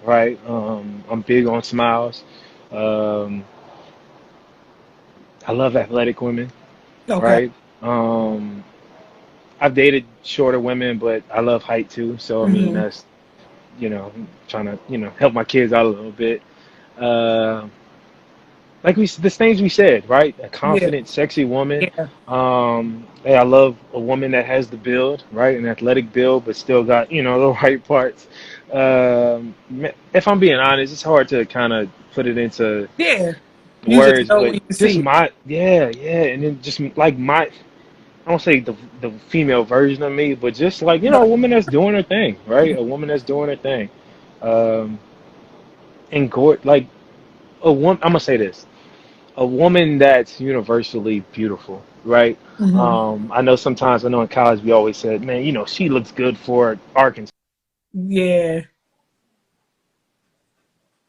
right? I'm big on smiles. Um, I love athletic women, Okay. right? I've dated shorter women, but I love height too. So I mean, Mm-hmm. that's trying to help my kids out a little bit. Uh, like the things we said, right? A Yeah. confident, sexy woman. Yeah. Hey, I love a woman that has the build, right? An athletic build, but still got the right parts. If I'm being honest, it's hard to kind of put it into Yeah. You just words, know but when you just see it. yeah, and then just like I don't say the female version of me, but just like No. a woman that's doing her thing, right? A woman that's doing her thing, um, and like a woman. I'm gonna say this: a woman that's universally beautiful, right? Mm-hmm. I know in college we always said, man, she looks good for Arkansas Yeah.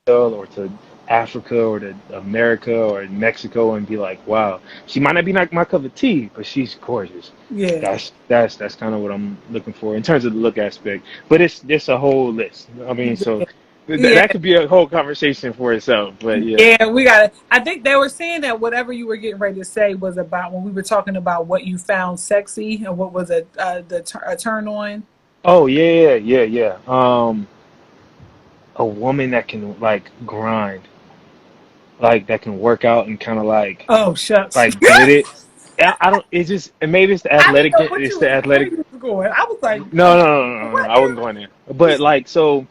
or to Africa or to America or Mexico and be like, wow, she might not be like my cup of tea, but she's gorgeous. Yeah. That's kind of what I'm looking for in terms of the look aspect. But it's a whole list. I mean, so Yeah. that could be a whole conversation for itself. But yeah. Yeah, we got it. I think they were saying that whatever you were getting ready to say was about when we were talking about what you found sexy and what was a turn on. Oh yeah. A woman that can like grind, like that can work out and kind of Oh shucks. get it. I don't. It's just maybe it's the I didn't athletic. know what It's you the was where athletic. you was going. I was like, No. what I wasn't going there. But like so,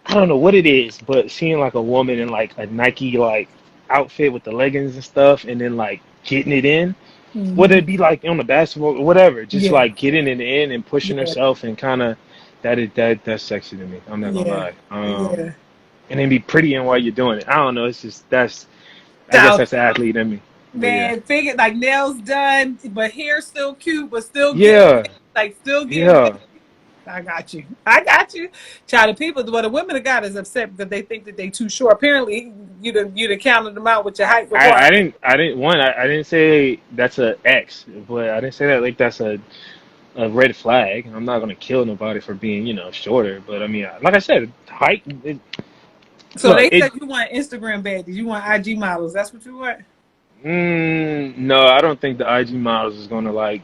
I don't know what it is, but seeing like a woman in like a Nike like outfit with the leggings and stuff, and then like getting it in, whether mm-hmm. it be like on the basketball or whatever, just Yeah, like getting it in and pushing yeah, herself and kind of that's sexy to me. I'm not gonna yeah, lie. yeah. And then be pretty in while you're doing it. I don't know. It's just I guess So that's the athlete in me. But yeah, man, figure like nails done, but hair still cute, but still getting yeah, like still getting. yeah. I got you. I got you. Child, the people, well, the women of God is upset because they think that they too short. Apparently, you'd have counted them out with your height before. I didn't say that's a X, but I didn't say that like that's a red flag. I'm not gonna kill nobody for being shorter, but I mean, like I said, height. So Look, they said you want Instagram baddies, you want IG models. That's what you want. no, I don't think the IG models is gonna like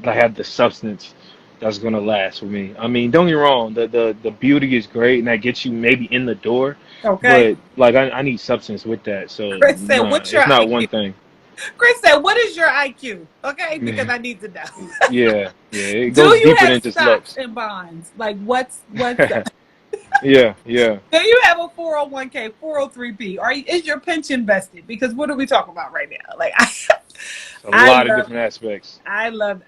have the substance that's gonna last for me. I mean, don't get me wrong, the beauty is great and that gets you maybe in the door, Okay. but like I need substance with that. So Chris said, no, "What's your it's not one IQ?" thing. Chris said, "What is your IQ?" Okay, because I need to know. Yeah, it Do goes you deeper have than just stocks looks. and bonds? Like what's Yeah. do you have a 401k, 403b? Is your pension vested? Because what are we talking about right now? Like A I lot of love different aspects. I love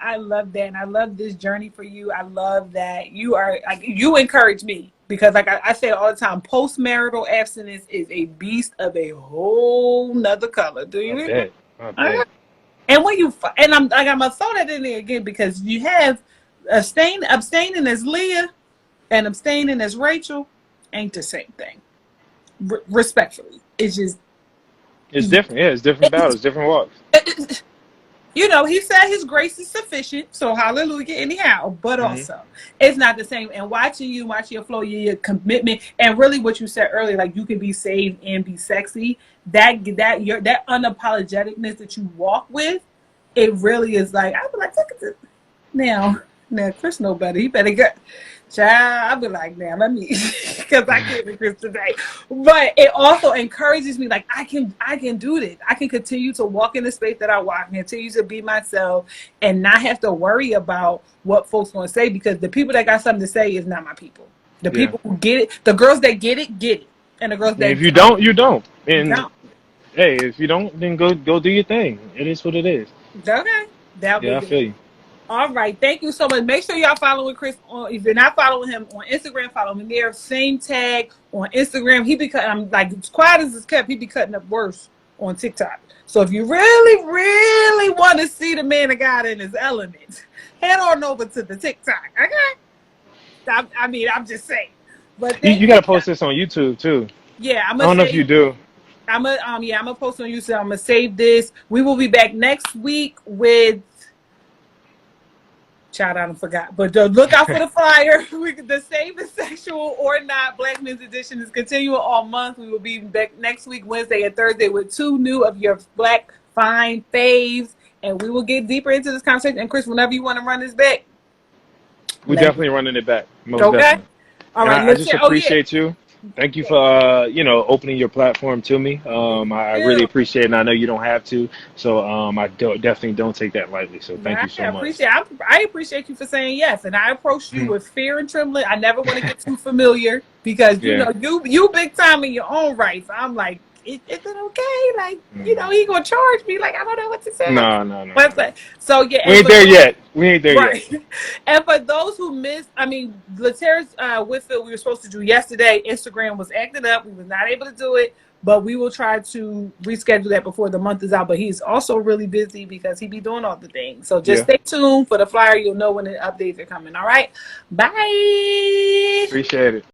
that, and I love this journey for you. I love that you are like you encourage me because like I say it all the time, postmarital abstinence is a beast of a whole nother color. Do I you hear me? bet. I All right. bet. And when you and I'm gonna throw that in there again because you have abstaining as Leah. and abstaining as Rachel ain't the same thing. Respectfully, it's just It's different. Yeah, it's different battles, different walks. You know, he said his grace is sufficient, so hallelujah anyhow, but Hmm. also it's not the same. And watching your flow, your commitment, and really what you said earlier, like you can be saved and be sexy, that unapologeticness that you walk with, it really is like, I be like, look at this. Now Chris know better. He better get child. I'll be like, man, let me, because I can't be Chris today. But it also encourages me, like I can do this. I can continue to walk in the space that I walk, and continue to be myself, and not have to worry about what folks gonna say, because the people that got something to say is not my people. The people who get it, the girls that get it, and the girls And that if you don't, you don't. And don't. hey, if you don't, then go do your thing. It is what it is. Okay, that Yeah, was I good. feel you. All right. Thank you so much. Make sure y'all following Chris. If you're not following him on Instagram, follow him there. Same tag on Instagram. He be cutting, I'm like, as quiet as it's kept, he be cutting up worse on TikTok. So if you really, really want to see the man of God in his element, head on over to the TikTok. Okay? I'm just saying. But You thank got you. to post this on YouTube too. Yeah, I'm I going don't know to if you say. do. I'm gonna post on YouTube. I'm gonna save this. We will be back next week with child, I done forgot. But look out for the flyer. The Save is Sexual or Not Black Men's Edition is continuing all month. We will be back next week, Wednesday and Thursday, with 2 new of your Black fine faves. And we will get deeper into this conversation. And Chris, whenever you want to run this back, We're let me definitely running it back. Most know. Okay? definitely. All And right, I let's just hear. Oh, yeah. appreciate you. Thank you for opening your platform to me. I really Ew. appreciate it, and I know you don't have to. So definitely don't take that lightly. So thank you so much. I appreciate you for saying yes, and I approached you with fear and trembling. I never want to get too familiar because you Yeah. know you big time in your own right. So I'm like, is it okay? Like he gonna charge me? Like I don't know what to say. No. But so yeah, We and ain't for there those, yet. We ain't there yet. right, and for those who missed, I mean, Later's Whitfield, we were supposed to do yesterday. Instagram was acting up. We was not able to do it. But we will try to reschedule that before the month is out. But he's also really busy because he be doing all the things. So just Yeah. stay tuned for the flyer. You'll know when the updates are coming. All right. Bye. Appreciate it.